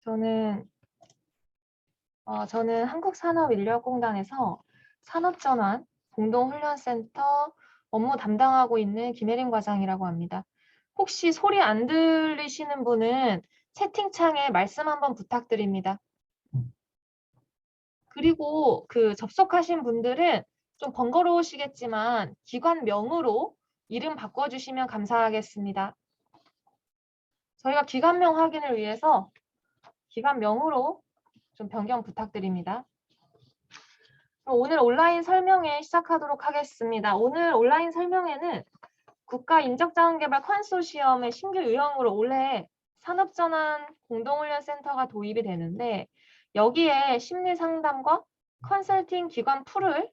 저는 한국산업인력공단에서 산업전환 공동훈련센터 업무 담당하고 있는 김혜림 과장이라고 합니다. 혹시 소리 안 들리시는 분은 채팅창에 말씀 한번 부탁드립니다. 그리고 접속하신 분들은 좀 번거로우시겠지만 기관명으로 이름 바꿔주시면 감사하겠습니다. 저희가 기관명 확인을 위해서 기관명으로 좀 변경 부탁드립니다. 오늘 온라인 설명회 시작하도록 하겠습니다. 오늘 온라인 설명회는 국가인적자원개발 컨소시엄의 신규 유형으로 올해 산업전환 공동훈련센터가 도입이 되는데 여기에 심리상담과 컨설팅 기관 풀을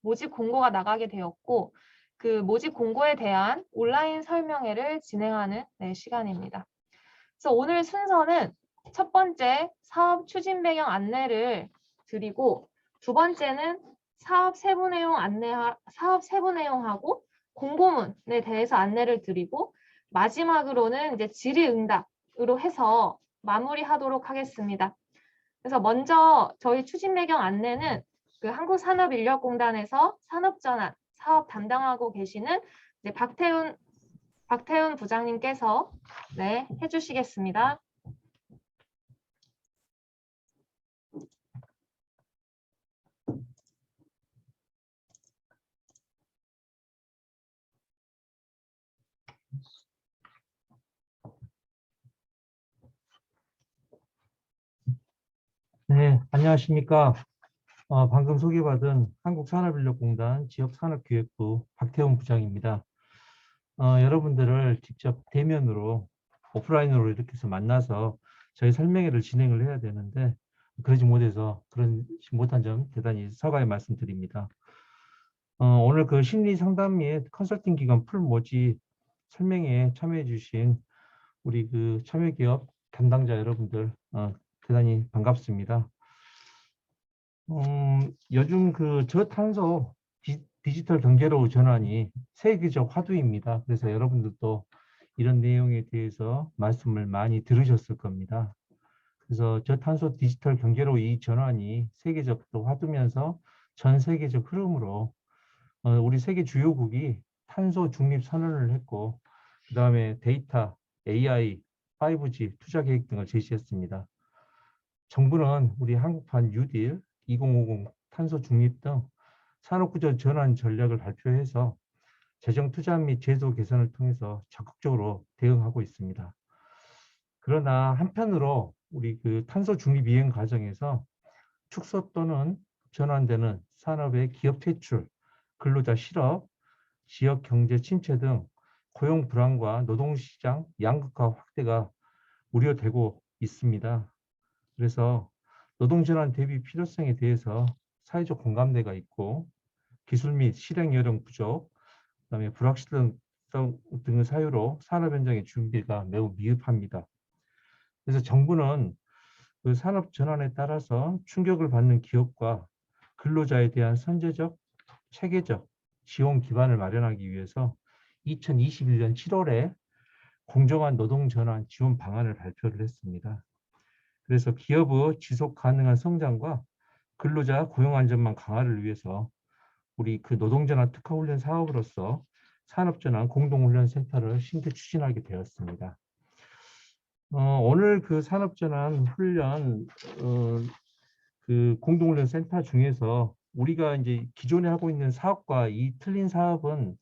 모집 공고가 나가게 되었고 그 모집 공고에 대한 온라인 설명회를 진행하는 시간입니다. 그래서 오늘 순서는 첫 번째 사업 추진 배경 안내를 드리고 두 번째는 사업 세부 내용하고 공고문에 대해서 안내를 드리고 마지막으로는 이제 질의응답으로 해서 마무리하도록 하겠습니다. 그래서 먼저 저희 추진 배경 안내는 한국산업인력공단에서 산업전환 사업 담당하고 계시는 이제 박태훈 부장님께서 해주시겠습니다. 네, 안녕하십니까. 방금 소개받은 한국산업인력공단 지역산업기획부 박태훈 부장입니다. 여러분들을 직접 대면으로 오프라인으로 이렇게 해서 만나서 저희 설명회를 진행을 해야 되는데 그러지 못한 점 대단히 사과의 말씀드립니다. 오늘 그 심리 상담 및 컨설팅 기관 풀 모집 설명회에 참여해 주신 우리 그 참여기업 담당자 여러분들 대단히 반갑습니다. 요즘 그 저탄소 디지털 경제로 전환이 세계적 화두입니다. 그래서 여러분들도 이런 내용에 대해서 말씀을 많이 들으셨을 겁니다. 그래서 저탄소 디지털 경제로 이 전환이 세계적 화두면서 전 세계적 흐름으로 우리 세계 주요국이 탄소 중립 선언을 했고 그 다음에 데이터, AI, 5G 투자 계획 등을 제시했습니다. 정부는 우리 한국판 뉴딜, 2050 탄소 중립 등 산업구조 전환 전략을 발표해서 재정 투자 및 제도 개선을 통해서 적극적으로 대응하고 있습니다. 그러나 한편으로 우리 그 탄소 중립 이행 과정에서 축소 또는 전환되는 산업의 기업 퇴출, 근로자 실업, 지역 경제 침체 등 고용 불안과 노동시장 양극화 확대가 우려되고 있습니다. 그래서 노동전환 대비 필요성에 대해서 사회적 공감대가 있고 기술 및 실행 여력 부족, 그다음에 불확실성 등의 사유로 산업 현장의 준비가 매우 미흡합니다. 그래서 정부는 그 산업 전환에 따라서 충격을 받는 기업과 근로자에 대한 선제적, 체계적 지원 기반을 마련하기 위해서 2021년 7월에 공정한 노동 전환 지원 방안을 발표를 했습니다. 그래서 기업의 지속 가능한 성장과 근로자 고용 안전망 강화를 위해서 우리 그 노동전환 특화훈련 사업으로서 산업전환 공동훈련센터를 신규 추진하게 되었습니다. 오늘 그 산업전환 훈련 그 공동훈련센터 중에서 우리가 이제 기존에 하고 있는 사업과 이 틀린 사업은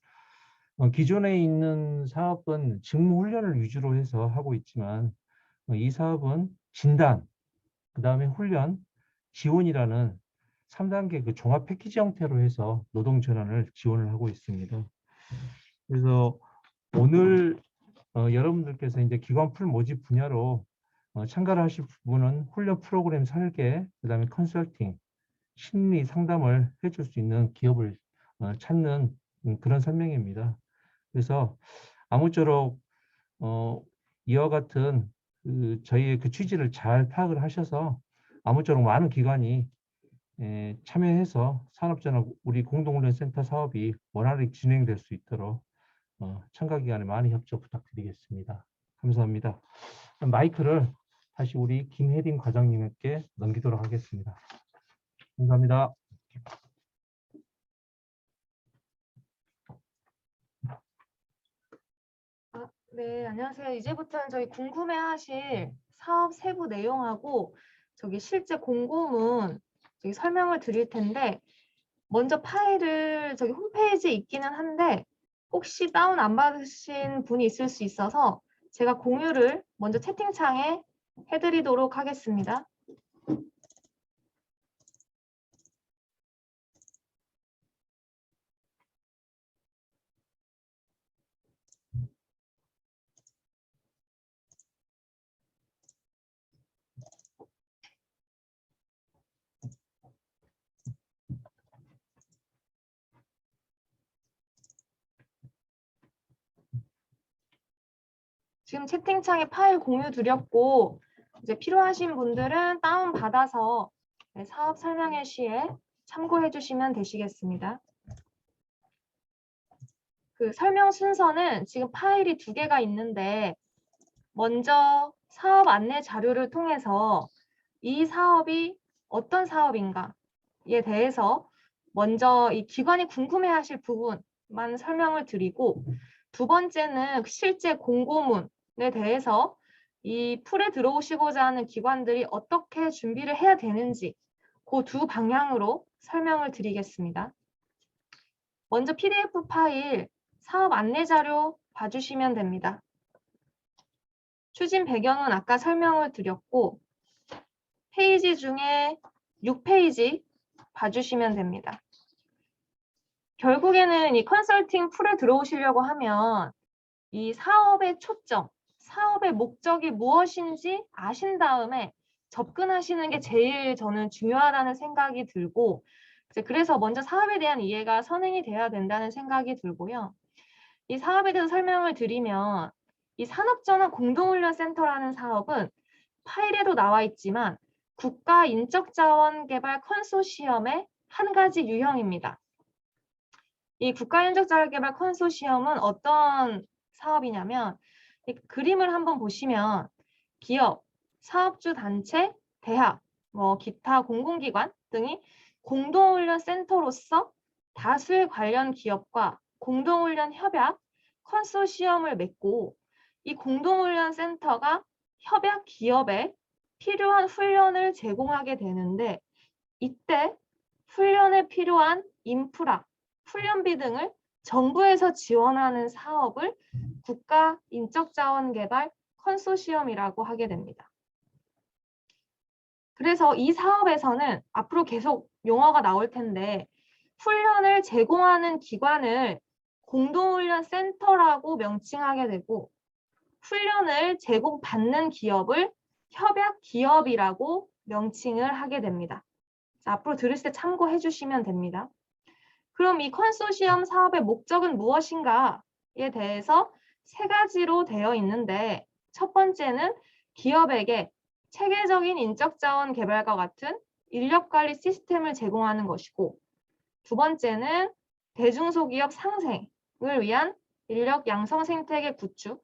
기존에 있는 사업은 직무훈련을 위주로 해서 하고 있지만 이 사업은 진단, 그 다음에 훈련, 지원이라는 3단계 그 종합 패키지 형태로 해서 노동 전환을 지원을 하고 있습니다. 그래서 오늘 여러분들께서 이제 기관 풀 모집 분야로 참가를 하실 부분은 훈련 프로그램 설계, 그 다음에 컨설팅, 심리 상담을 해줄 수 있는 기업을 찾는 그런 설명입니다. 그래서 아무쪼록 이와 같은 저희의 그 취지를 잘 파악을 하셔서 아무쪼록 많은 기관이 참여해서 산업전환 우리 공동훈련센터 사업이 원활하게 진행될 수 있도록 참가기관에 많은 협조 부탁드리겠습니다. 감사합니다. 마이크를 다시 우리 김혜림 과장님께 넘기도록 하겠습니다. 감사합니다. 네, 안녕하세요. 이제부터는 저희 궁금해하실 사업 세부 내용하고 저기 실제 공고문 저기 설명을 드릴 텐데 먼저 파일을 저기 홈페이지에 있기는 한데 혹시 다운 안 받으신 분이 있을 수 있어서 제가 공유를 먼저 채팅창에 해드리도록 하겠습니다. 지금 채팅창에 파일 공유 드렸고 이제 필요하신 분들은 다운 받아서 사업 설명회 시에 참고해 주시면 되시겠습니다. 그 설명 순서는 지금 파일이 2개가 있는데 먼저 사업 안내 자료를 통해서 이 사업이 어떤 사업인가에 대해서 먼저 이 기관이 궁금해하실 부분만 설명을 드리고 두 번째는 실제 공고문에 대해서 이 풀에 들어오시고자 하는 기관들이 어떻게 준비를 해야 되는지 그 두 방향으로 설명을 드리겠습니다. 먼저 PDF 파일 사업 안내 자료 봐주시면 됩니다. 추진 배경은 아까 설명을 드렸고 페이지 중에 6페이지 봐주시면 됩니다. 결국에는 이 컨설팅 풀에 들어오시려고 하면 이 사업의 초점, 사업의 목적이 무엇인지 아신 다음에 접근하시는 게 제일 저는 중요하다는 생각이 들고 그래서 먼저 사업에 대한 이해가 선행이 돼야 된다는 생각이 들고요. 이 사업에 대해서 설명을 드리면 이 산업전환 공동훈련센터라는 사업은 파일에도 나와 있지만 국가인적자원개발 컨소시엄의 한 가지 유형입니다. 이 국가인적자원개발 컨소시엄은 어떤 사업이냐면 이 그림을 한번 보시면 기업, 사업주 단체, 대학, 기타 공공기관 등이 공동훈련센터로서 다수의 관련 기업과 공동훈련 협약, 컨소시엄을 맺고 이 공동훈련센터가 협약 기업에 필요한 훈련을 제공하게 되는데 이때 훈련에 필요한 인프라, 훈련비 등을 정부에서 지원하는 사업을 국가인적자원개발 컨소시엄이라고 하게 됩니다. 그래서 이 사업에서는 앞으로 계속 용어가 나올 텐데 훈련을 제공하는 기관을 공동훈련센터라고 명칭하게 되고 훈련을 제공받는 기업을 협약기업이라고 명칭을 하게 됩니다. 앞으로 들으실 때 참고해 주시면 됩니다. 그럼 이 컨소시엄 사업의 목적은 무엇인가에 대해서 3가지로 되어 있는데 첫 번째는 기업에게 체계적인 인적자원 개발과 같은 인력관리 시스템을 제공하는 것이고 두 번째는 대중소기업 상생을 위한 인력 양성 생태계 구축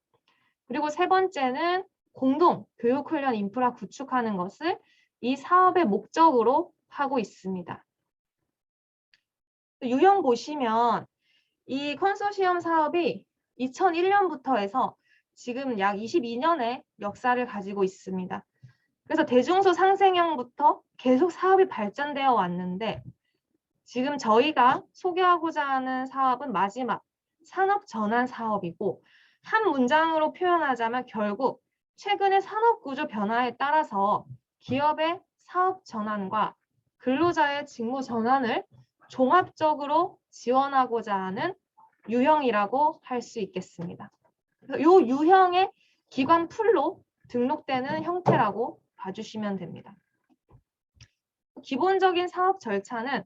그리고 세 번째는 공동 교육훈련 인프라 구축하는 것을 이 사업의 목적으로 하고 있습니다. 유형 보시면 이 컨소시엄 사업이 2001년부터 해서 지금 약 22년의 역사를 가지고 있습니다. 그래서 대중소 상생형부터 계속 사업이 발전되어 왔는데 지금 저희가 소개하고자 하는 사업은 마지막 산업전환 사업이고 한 문장으로 표현하자면 결국 최근의 산업구조 변화에 따라서 기업의 사업 전환과 근로자의 직무 전환을 종합적으로 지원하고자 하는 유형이라고 할 수 있겠습니다. 이 유형의 기관 풀로 등록되는 형태라고 봐주시면 됩니다. 기본적인 사업 절차는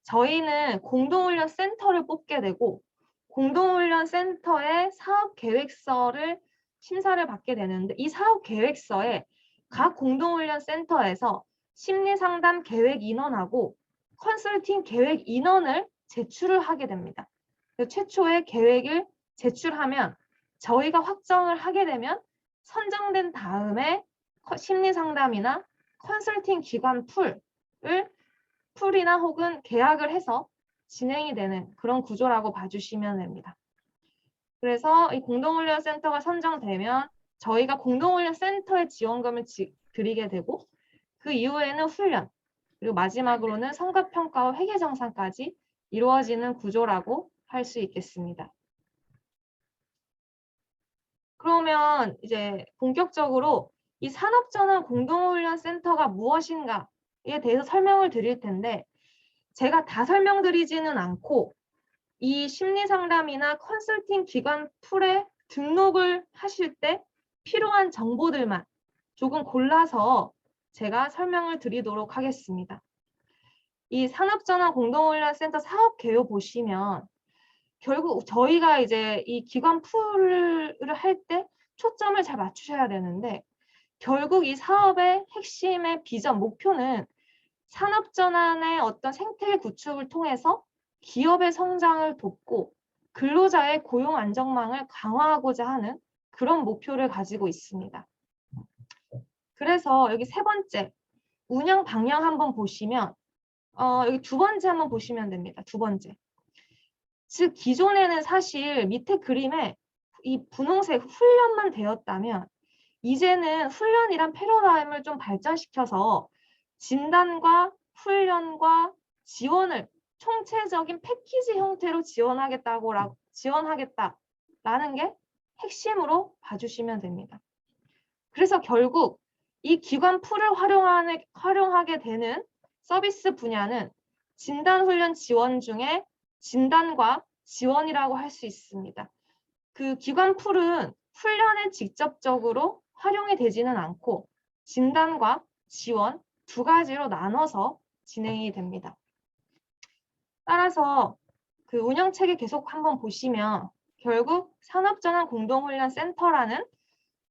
저희는 공동훈련 센터를 뽑게 되고 공동훈련 센터의 사업 계획서를 심사를 받게 되는데 이 사업 계획서에 각 공동훈련 센터에서 심리상담 계획 인원하고 컨설팅 계획 인원을 제출을 하게 됩니다. 최초의 계획을 제출하면 저희가 확정을 하게 되면 선정된 다음에 심리 상담이나 컨설팅 기관 풀이나 혹은 계약을 해서 진행이 되는 그런 구조라고 봐주시면 됩니다. 그래서 이 공동훈련센터가 선정되면 저희가 공동훈련센터에 지원금을 드리게 되고 그 이후에는 훈련, 그리고 마지막으로는 성과평가와 회계정산까지 이루어지는 구조라고 할 수 있겠습니다. 그러면 이제 본격적으로 이 산업전환 공동훈련센터가 무엇인가에 대해서 설명을 드릴 텐데 제가 다 설명드리지는 않고 이 심리상담이나 컨설팅 기관 풀에 등록을 하실 때 필요한 정보들만 조금 골라서 제가 설명을 드리도록 하겠습니다. 이 산업전환 공동훈련센터 사업 개요 보시면 결국 저희가 이제 이 기관 풀을 할 때 초점을 잘 맞추셔야 되는데 결국 이 사업의 핵심의 비전, 목표는 산업전환의 어떤 생태 구축을 통해서 기업의 성장을 돕고 근로자의 고용 안정망을 강화하고자 하는 그런 목표를 가지고 있습니다. 그래서 여기 세 번째, 운영 방향 한번 보시면 여기 두 번째 한번 보시면 됩니다. 두 번째. 즉 기존에는 사실 밑에 그림에 이 분홍색 훈련만 되었다면 이제는 훈련이란 패러다임을 좀 발전시켜서 진단과 훈련과 지원을 총체적인 패키지 형태로 지원하겠다라는 게 핵심으로 봐주시면 됩니다. 그래서 결국 이 기관 풀을 활용하게 되는 서비스 분야는 진단훈련 지원 중에 진단과 지원이라고 할 수 있습니다. 그 기관 풀은 훈련에 직접적으로 활용이 되지는 않고 진단과 지원 두 가지로 나눠서 진행이 됩니다. 따라서 그 운영체계 계속 한번 보시면 결국 산업전환 공동훈련센터라는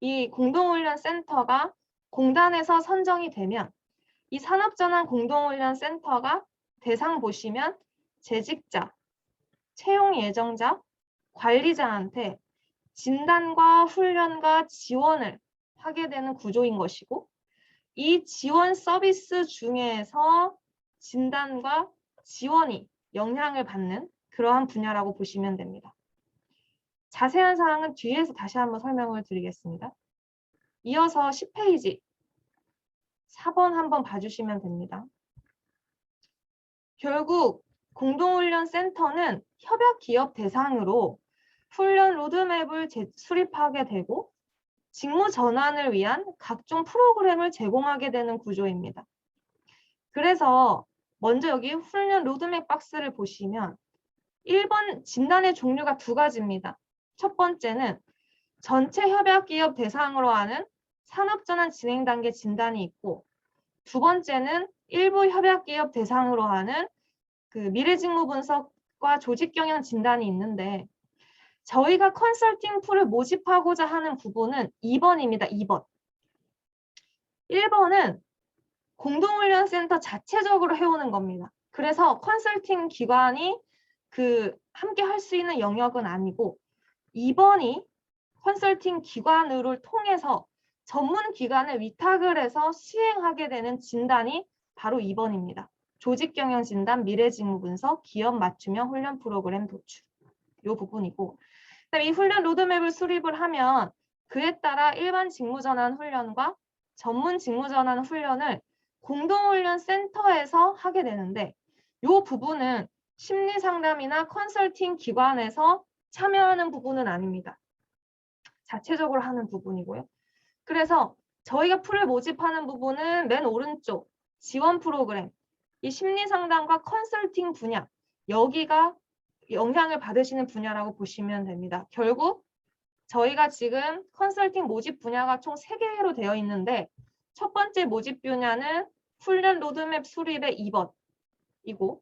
이 공동훈련센터가 공단에서 선정이 되면 이 산업전환 공동훈련센터가 대상 보시면 재직자, 채용 예정자, 관리자한테 진단과 훈련과 지원을 하게 되는 구조인 것이고 이 지원 서비스 중에서 진단과 지원이 영향을 받는 그러한 분야라고 보시면 됩니다. 자세한 사항은 뒤에서 다시 한번 설명을 드리겠습니다. 이어서 10페이지 4번 한번 봐주시면 됩니다. 결국 공동훈련센터는 협약기업 대상으로 훈련 로드맵을 수립하게 되고 직무 전환을 위한 각종 프로그램을 제공하게 되는 구조입니다. 그래서 먼저 여기 훈련 로드맵 박스를 보시면 1번 진단의 종류가 두 가지입니다. 첫 번째는 전체 협약기업 대상으로 하는 산업전환 진행 단계 진단이 있고 두 번째는 일부 협약기업 대상으로 하는 그 미래직무 분석과 조직경영 진단이 있는데 저희가 컨설팅 풀을 모집하고자 하는 부분은 2번입니다. 2번. 1번은 공동훈련센터 자체적으로 해오는 겁니다. 그래서 컨설팅 기관이 함께 할 수 있는 영역은 아니고 2번이 컨설팅 기관을 통해서 전문 기관에 위탁을 해서 시행하게 되는 진단이 바로 2번입니다. 조직경영 진단, 미래직무 분석, 기업 맞춤형 훈련 프로그램 도출. 이 부분이고 이 훈련 로드맵을 수립을 하면 그에 따라 일반 직무전환 훈련과 전문 직무전환 훈련을 공동훈련센터에서 하게 되는데 이 부분은 심리상담이나 컨설팅 기관에서 참여하는 부분은 아닙니다. 자체적으로 하는 부분이고요. 그래서 저희가 풀을 모집하는 부분은 맨 오른쪽 지원 프로그램, 이 심리상담과 컨설팅 분야, 여기가 영향을 받으시는 분야라고 보시면 됩니다. 결국 저희가 지금 컨설팅 모집 분야가 총 3개로 되어 있는데 첫 번째 모집 분야는 훈련 로드맵 수립의 2번이고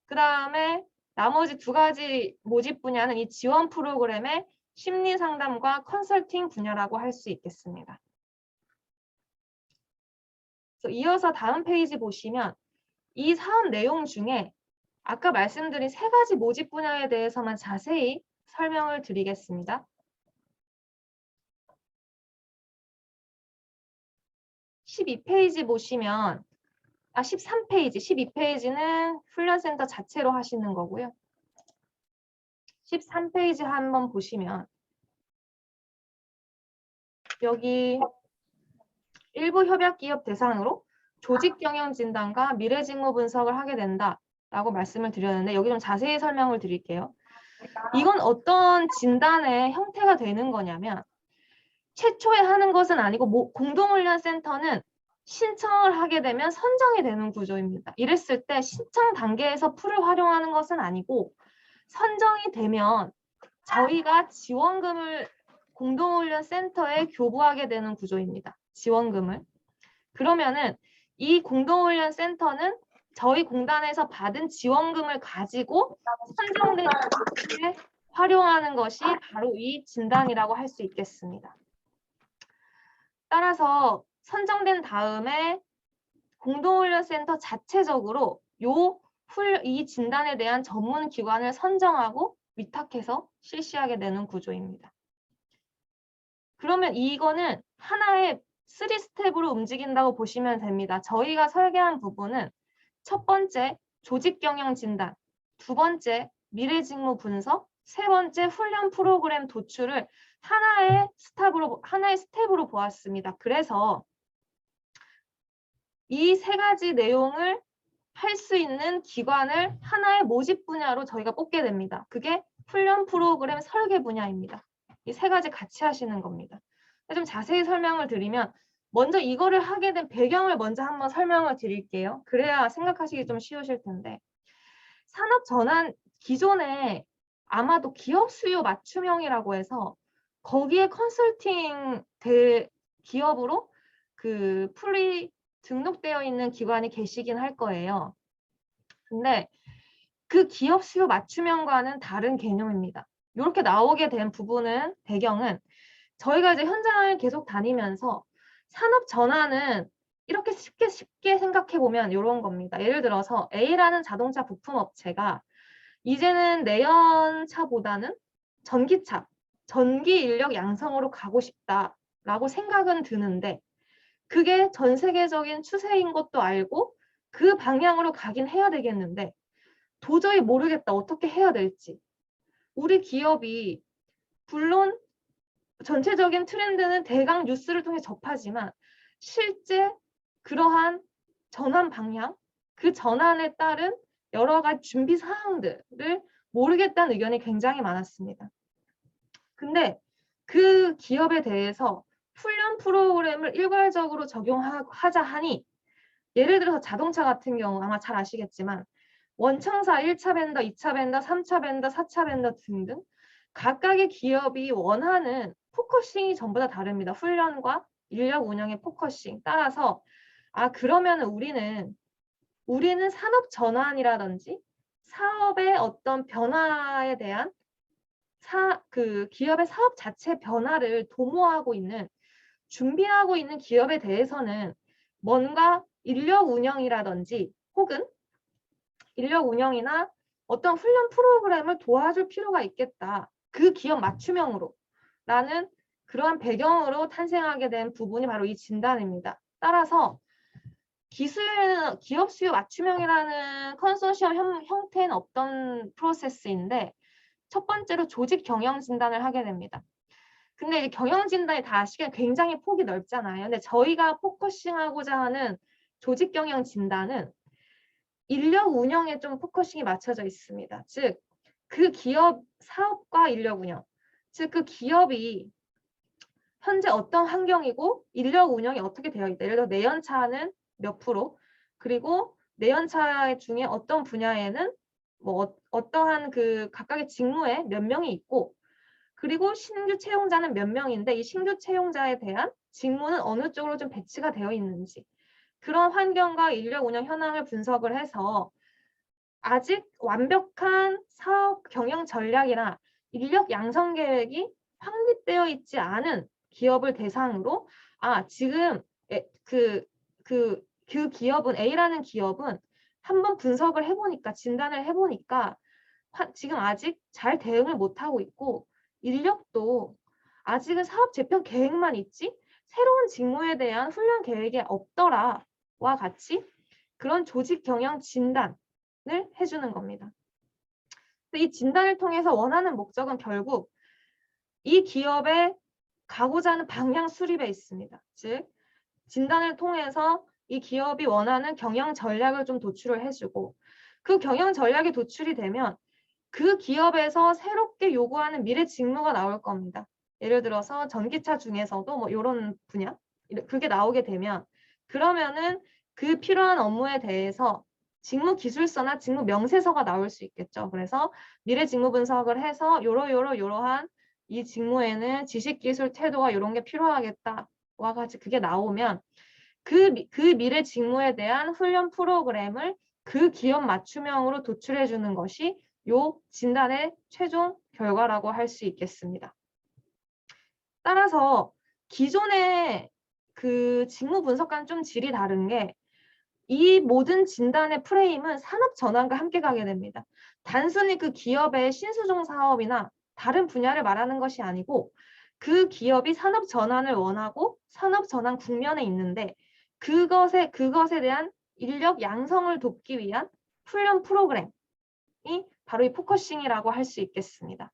그 다음에 나머지 두 가지 모집 분야는 이 지원 프로그램의 심리 상담과 컨설팅 분야라고 할 수 있겠습니다. 그래서 이어서 다음 페이지 보시면 이 사업 내용 중에 아까 말씀드린 3가지 모집 분야에 대해서만 자세히 설명을 드리겠습니다. 12페이지 보시면 13페이지, 12페이지는 훈련센터 자체로 하시는 거고요. 13페이지 한번 보시면 여기 일부 협약기업 대상으로 조직 경영 진단과 미래 직무 분석을 하게 된다라고 말씀을 드렸는데 여기 좀 자세히 설명을 드릴게요. 이건 어떤 진단의 형태가 되는 거냐면 최초에 하는 것은 아니고 공동훈련센터는 신청을 하게 되면 선정이 되는 구조입니다. 이랬을 때 신청 단계에서 풀을 활용하는 것은 아니고 선정이 되면 저희가 지원금을 공동훈련센터에 교부하게 되는 구조입니다. 지원금을. 그러면은 이 공동훈련센터는 저희 공단에서 받은 지원금을 가지고 선정된 기업에 활용하는 것이 바로 이 진단이라고 할 수 있겠습니다. 따라서 선정된 다음에 공동훈련센터 자체적으로 이 진단에 대한 전문 기관을 선정하고 위탁해서 실시하게 되는 구조입니다. 그러면 이거는 하나의 3스텝으로 움직인다고 보시면 됩니다. 저희가 설계한 부분은 첫 번째 조직 경영 진단, 두 번째 미래 직무 분석, 세 번째 훈련 프로그램 도출을 하나의 스텝으로 보았습니다. 그래서 이 세 가지 내용을 할 수 있는 기관을 하나의 모집 분야로 저희가 뽑게 됩니다. 그게 훈련 프로그램 설계 분야입니다. 이 세 가지 같이 하시는 겁니다. 좀 자세히 설명을 드리면 먼저 이거를 하게 된 배경을 먼저 한번 설명을 드릴게요. 그래야 생각하시기 좀 쉬우실 텐데 산업 전환 기존에 아마도 기업 수요 맞춤형이라고 해서 거기에 컨설팅 기업으로 그 풀이 등록되어 있는 기관이 계시긴 할 거예요. 근데 그 기업 수요 맞춤형과는 다른 개념입니다. 이렇게 나오게 된 부분은 배경은 저희가 이제 현장을 계속 다니면서 산업 전환은 이렇게 쉽게 생각해 보면 이런 겁니다. 예를 들어서 A라는 자동차 부품 업체가 이제는 내연차보다는 전기차, 전기 인력 양성으로 가고 싶다라고 생각은 드는데 그게 전 세계적인 추세인 것도 알고 그 방향으로 가긴 해야 되겠는데 도저히 모르겠다. 어떻게 해야 될지. 우리 기업이 물론 전체적인 트렌드는 대강 뉴스를 통해 접하지만 실제 그러한 전환 방향, 그 전환에 따른 여러 가지 준비 사항들을 모르겠다는 의견이 굉장히 많았습니다. 근데 그 기업에 대해서 훈련 프로그램을 일괄적으로 적용하자 하니 예를 들어서 자동차 같은 경우 아마 잘 아시겠지만 원청사 1차 벤더, 2차 벤더, 3차 벤더, 4차 벤더 등등 각각의 기업이 원하는 포커싱이 전부 다 다릅니다. 훈련과 인력 운영의 포커싱. 따라서 그러면 우리는 산업 전환이라든지 사업의 어떤 변화에 대한 그 기업의 사업 자체 변화를 도모하고 있는 준비하고 있는 기업에 대해서는 뭔가 인력 운영이라든지 혹은 인력 운영이나 어떤 훈련 프로그램을 도와줄 필요가 있겠다. 그 기업 맞춤형으로 라는 그러한 배경으로 탄생하게 된 부분이 바로 이 진단입니다. 따라서 기업 수요 맞춤형이라는 컨소시엄 형태는 없던 프로세스인데 첫 번째로 조직 경영 진단을 하게 됩니다. 근데 이제 경영 진단이 다 아시기엔 굉장히 폭이 넓잖아요. 근데 저희가 포커싱하고자 하는 조직 경영 진단은 인력 운영에 좀 포커싱이 맞춰져 있습니다. 즉, 그 기업 사업과 인력 운영, 즉 그 기업이 현재 어떤 환경이고 인력 운영이 어떻게 되어 있다. 예를 들어 내연차는 몇 프로, 그리고 내연차 중에 어떤 분야에는 뭐 어떠한 그 각각의 직무에 몇 명이 있고 그리고 신규 채용자는 몇 명인데 이 신규 채용자에 대한 직무는 어느 쪽으로 좀 배치가 되어 있는지 그런 환경과 인력 운영 현황을 분석을 해서 아직 완벽한 사업 경영 전략이나 인력 양성 계획이 확립되어 있지 않은 기업을 대상으로 지금 그 기업은 A라는 기업은 한번 분석을 해보니까 진단을 해보니까 지금 아직 잘 대응을 못하고 있고 인력도 아직은 사업 재편 계획만 있지 새로운 직무에 대한 훈련 계획이 없더라와 같이 그런 조직 경영 진단을 해주는 겁니다. 이 진단을 통해서 원하는 목적은 결국 이 기업의 가고자 하는 방향 수립에 있습니다. 즉, 진단을 통해서 이 기업이 원하는 경영 전략을 좀 도출을 해주고 그 경영 전략이 도출이 되면 그 기업에서 새롭게 요구하는 미래 직무가 나올 겁니다. 예를 들어서 전기차 중에서도 뭐 이런 분야, 그게 나오게 되면 그러면은 그 필요한 업무에 대해서 직무 기술서나 직무 명세서가 나올 수 있겠죠. 그래서 미래 직무 분석을 해서 요러한 이 직무에는 지식, 기술, 태도가 이런 게 필요하겠다와 같이 그게 나오면 그 미래 직무에 대한 훈련 프로그램을 그 기업 맞춤형으로 도출해 주는 것이 요 진단의 최종 결과라고 할 수 있겠습니다. 따라서 기존의 그 직무 분석과는 좀 질이 다른 게 이 모든 진단의 프레임은 산업 전환과 함께 가게 됩니다. 단순히 그 기업의 신수종 사업이나 다른 분야를 말하는 것이 아니고 그 기업이 산업 전환을 원하고 산업 전환 국면에 있는데 그것에 대한 인력 양성을 돕기 위한 훈련 프로그램이 바로 이 포커싱이라고 할 수 있겠습니다.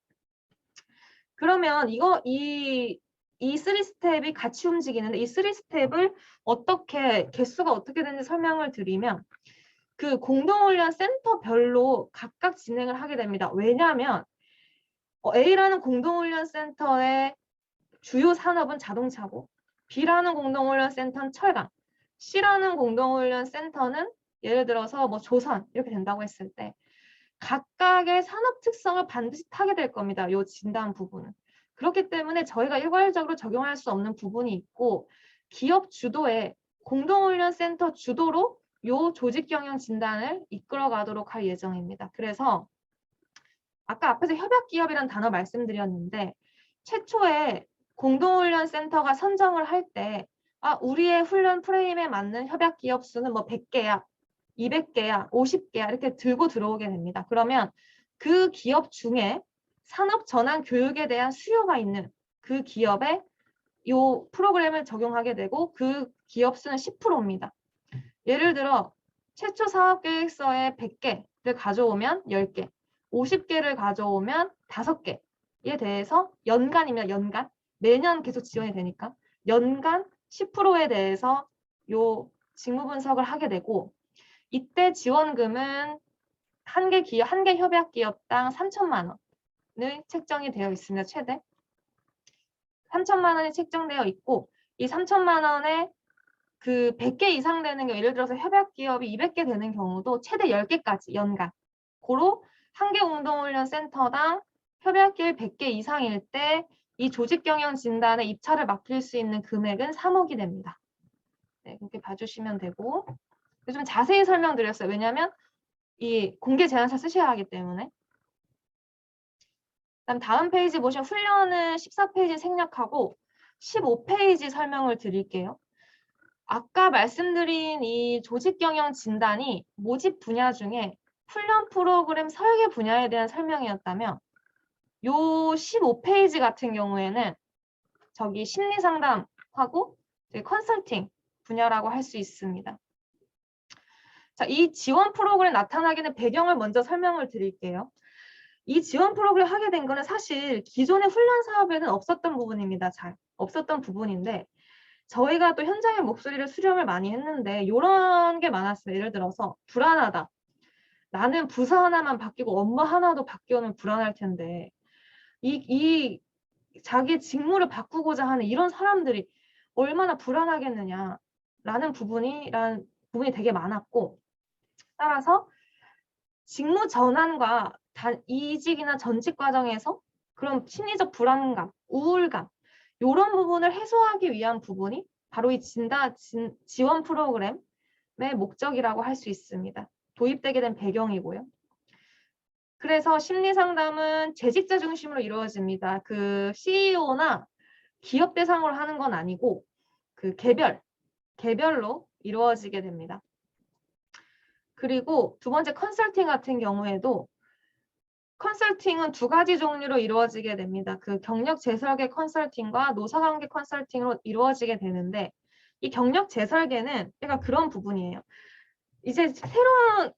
그러면 이 3스텝이 같이 움직이는데 이 3스텝을 어떻게 개수가 어떻게 되는지 설명을 드리면 그 공동훈련 센터별로 각각 진행을 하게 됩니다. 왜냐하면 A라는 공동훈련 센터의 주요 산업은 자동차고 B라는 공동훈련 센터는 철강, C라는 공동훈련 센터는 예를 들어서 뭐 조선 이렇게 된다고 했을 때 각각의 산업 특성을 반드시 타게 될 겁니다. 이 진단 부분은. 그렇기 때문에 저희가 일괄적으로 적용할 수 없는 부분이 있고 기업 주도의 공동훈련센터 주도로 이 조직경영 진단을 이끌어 가도록 할 예정입니다. 그래서 아까 앞에서 협약기업이라는 단어 말씀드렸는데 최초에 공동훈련센터가 선정을 할 때 우리의 훈련 프레임에 맞는 협약기업 수는 뭐 100개야, 200개야, 50개야 이렇게 들고 들어오게 됩니다. 그러면 그 기업 중에 산업 전환 교육에 대한 수요가 있는 그 기업에 이 프로그램을 적용하게 되고 그 기업 수는 10%입니다. 예를 들어 최초 사업계획서에 100개를 가져오면 10개, 50개를 가져오면 5개에 대해서 연간이면 연간, 매년 계속 지원이 되니까 연간 10%에 대해서 요 직무 분석을 하게 되고 이때 지원금은 한 개 협약 기업당 3천만 원을 책정이 되어 있습니다. 최대 3천만 원이 책정되어 있고 이 3천만 원에 그 100개 이상 되는 게 예를 들어서 협약 기업이 200개 되는 경우도 최대 10개까지 연간 고로 한 개 공동훈련 센터당 협약 기업 100개 이상일 때 이 조직경영 진단에 입찰을 맡길 수 있는 금액은 3억이 됩니다. 네, 그렇게 봐주시면 되고 좀 자세히 설명드렸어요. 왜냐하면 이 공개 제안서 쓰셔야 하기 때문에. 그다음 다음 페이지 보시면 훈련은 14페이지 생략하고 15페이지 설명을 드릴게요. 아까 말씀드린 이 조직경영 진단이 모집 분야 중에 훈련 프로그램 설계 분야에 대한 설명이었다면 요 15페이지 같은 경우에는 저기 심리상담하고 컨설팅 분야라고 할 수 있습니다. 자, 이 지원 프로그램 나타나게 된 배경을 먼저 설명을 드릴게요. 이 지원 프로그램 하게 된 거는 사실 기존의 훈련 사업에는 없었던 부분입니다. 잘 없었던 부분인데 저희가 또 현장의 목소리를 수렴을 많이 했는데 이런 게 많았어요. 예를 들어서 불안하다. 나는 부서 하나만 바뀌고 업무 하나도 바뀌어는 불안할 텐데 이 자기 직무를 바꾸고자 하는 이런 사람들이 얼마나 불안하겠느냐라는 부분이 되게 많았고 따라서 직무 전환과 이직이나 전직 과정에서 그런 심리적 불안감, 우울감 이런 부분을 해소하기 위한 부분이 바로 이 지원 프로그램의 목적이라고 할 수 있습니다. 도입되게 된 배경이고요. 그래서 심리상담은 재직자 중심으로 이루어집니다. 그 CEO나 기업 대상으로 하는 건 아니고 그 개별로 이루어지게 됩니다. 그리고 두 번째 컨설팅 같은 경우에도 컨설팅은 두 가지 종류로 이루어지게 됩니다. 그 경력 재설계 컨설팅과 노사관계 컨설팅으로 이루어지게 되는데 이 경력 재설계는 약간 그런 부분이에요. 이제 새로운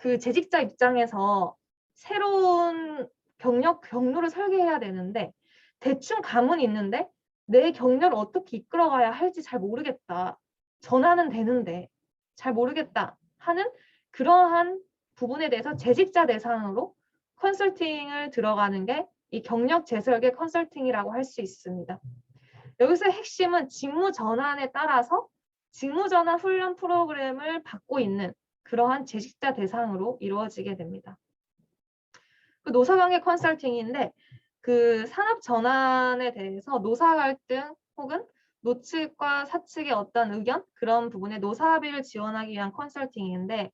그 재직자 입장에서 새로운 경로를 설계해야 되는데 대충 감은 있는데 내 경로를 어떻게 이끌어가야 할지 잘 모르겠다. 전환은 되는데 잘 모르겠다 하는 그러한 부분에 대해서 재직자 대상으로 컨설팅을 들어가는 게 이 경력 재설계 컨설팅이라고 할 수 있습니다. 여기서 핵심은 직무 전환에 따라서 직무 전환 훈련 프로그램을 받고 있는 그러한 재직자 대상으로 이루어지게 됩니다. 그 노사관계 컨설팅인데 그 산업 전환에 대해서 노사 갈등 혹은 노측과 사측의 어떤 의견 그런 부분에 노사 합의를 지원하기 위한 컨설팅인데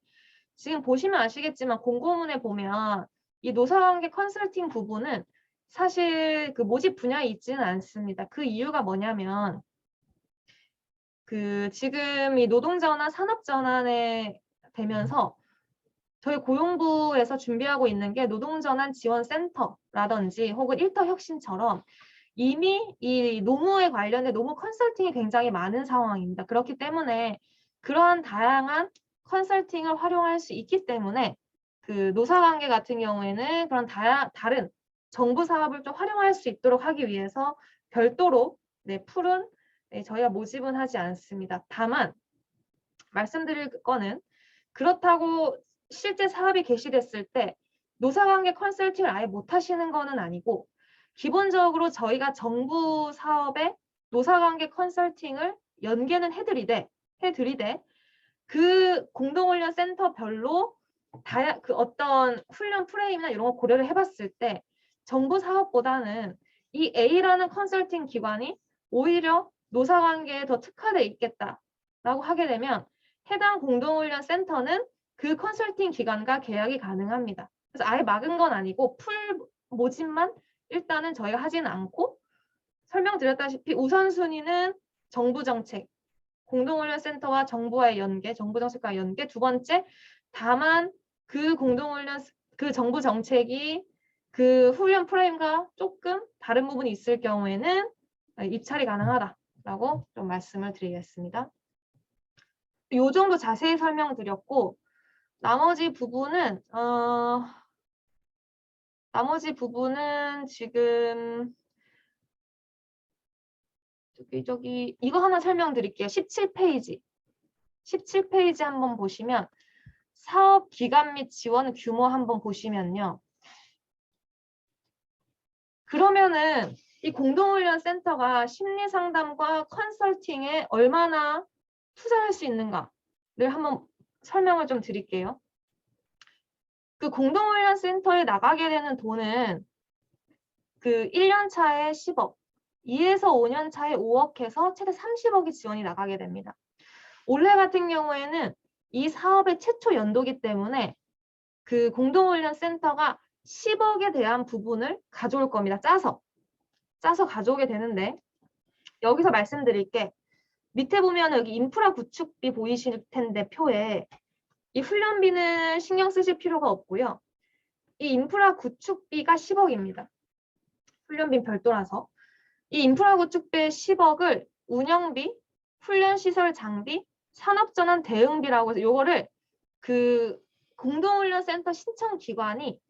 지금 보시면 아시겠지만 공고문에 보면 이 노사관계 컨설팅 부분은 사실 그 모집 분야에 있지는 않습니다. 그 이유가 뭐냐면 그 지금 이 노동전환, 산업전환에 되면서 저희 고용부에서 준비하고 있는 게 노동전환 지원센터라든지 혹은 일터혁신처럼 이미 이 노무에 관련된 노무 컨설팅이 굉장히 많은 상황입니다. 그렇기 때문에 그러한 다양한 컨설팅을 활용할 수 있기 때문에 그 노사관계 같은 경우에는 그런 다른 정부 사업을 좀 활용할 수 있도록 하기 위해서 별도로 풀은 저희가 모집은 하지 않습니다. 다만 말씀드릴 거는 그렇다고 실제 사업이 개시됐을 때 노사관계 컨설팅을 아예 못 하시는 거는 아니고 기본적으로 저희가 정부 사업에 노사관계 컨설팅을 연계는 해드리되 그 공동훈련 센터별로 그 어떤 훈련 프레임이나 이런 거 고려를 해봤을 때 정부 사업보다는 이 A라는 컨설팅 기관이 오히려 노사관계에 더 특화되어 있겠다라고 하게 되면 해당 공동훈련 센터는 그 컨설팅 기관과 계약이 가능합니다. 그래서 아예 막은 건 아니고 풀 모집만 일단은 저희가 하지는 않고 설명드렸다시피 우선순위는 정부 정책, 공동훈련 센터와 정부와의 연계, 정부 정책과의 연계. 두 번째, 다만 그 공동훈련, 그 정부 정책이 그 훈련 프레임과 조금 다른 부분이 있을 경우에는 입찰이 가능하다라고 좀 말씀을 드리겠습니다. 이 정도 자세히 설명드렸고 나머지 부분은 지금 저기 이거 하나 설명드릴게요. 17페이지. 17페이지 한번 보시면 사업 기간 및 지원 규모 한번 보시면요. 그러면은 이 공동훈련 센터가 심리 상담과 컨설팅에 얼마나 투자할 수 있는가를 한번 설명을 좀 드릴게요. 그 공동훈련 센터에 나가게 되는 돈은 그 1년 차에 10억, 2에서 5년 차에 5억 해서 최대 30억이 지원이 나가게 됩니다. 올해 같은 경우에는 이 사업의 최초 연도기 때문에 그 공동훈련 센터가 10억에 대한 부분을 가져올 겁니다. 짜서 가져오게 되는데 여기서 말씀드릴 게 밑에 보면 여기 인프라 구축비 보이실 텐데 표에 이 훈련비는 신경 쓰실 필요가 없고요. 이 인프라 구축비가 10억입니다. 훈련비 별도라서. 이 인프라 구축비 10억을 운영비, 훈련시설 장비, 산업전환 대응비라고 해서 요거를 그 공동훈련센터 신청기관이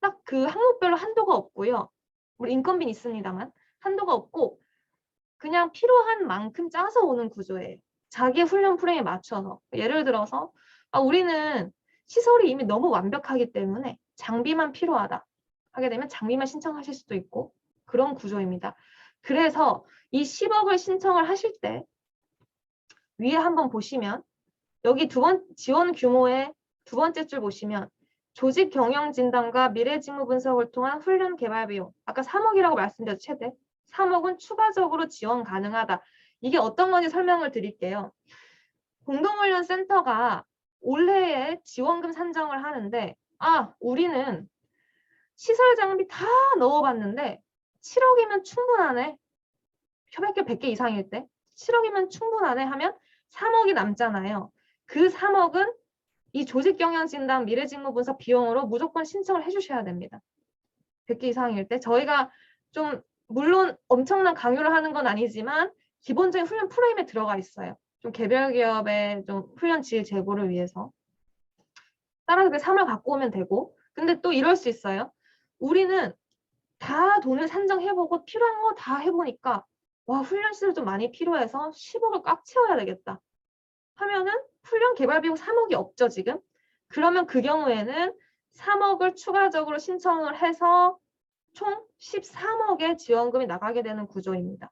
딱 그 항목별로 한도가 없고요. 물론 인건비는 있습니다만 한도가 없고 그냥 필요한 만큼 짜서 오는 구조예요. 자기 훈련 프레임에 맞춰서. 예를 들어서 우리는 시설이 이미 너무 완벽하기 때문에 장비만 필요하다 하게 되면 장비만 신청하실 수도 있고 그런 구조입니다. 그래서 이 10억을 신청을 하실 때 위에 한번 보시면 여기 지원 규모의 두 번째 줄 보시면 조직 경영 진단과 미래 직무 분석을 통한 훈련 개발 비용. 아까 3억이라고 말씀드렸죠, 최대. 3억은 추가적으로 지원 가능하다. 이게 어떤 건지 설명을 드릴게요. 공동훈련 센터가 올해에 지원금 산정을 하는데 우리는 시설 장비 다 넣어봤는데 7억이면 충분하네. 협약계 100개 이상일 때 7억이면 충분하네 하면 3억이 남잖아요. 그 3억은 이 조직경영진단 미래직무분석 비용으로 무조건 신청을 해주셔야 됩니다. 100개 이상일 때 저희가 좀 물론 엄청난 강요를 하는 건 아니지만 기본적인 훈련 프레임에 들어가 있어요. 좀 개별 기업의 좀 훈련 질 제고를 위해서. 따라서 그 3을 갖고 오면 되고 근데 또 이럴 수 있어요. 우리는 다 돈을 산정해보고 필요한 거 다 해보니까 와 훈련 시설 좀 많이 필요해서 10억을 꽉 채워야 되겠다 하면은 훈련 개발 비용 3억이 없죠 지금. 그러면 그 경우에는 3억을 추가적으로 신청을 해서 총 13억의 지원금이 나가게 되는 구조입니다.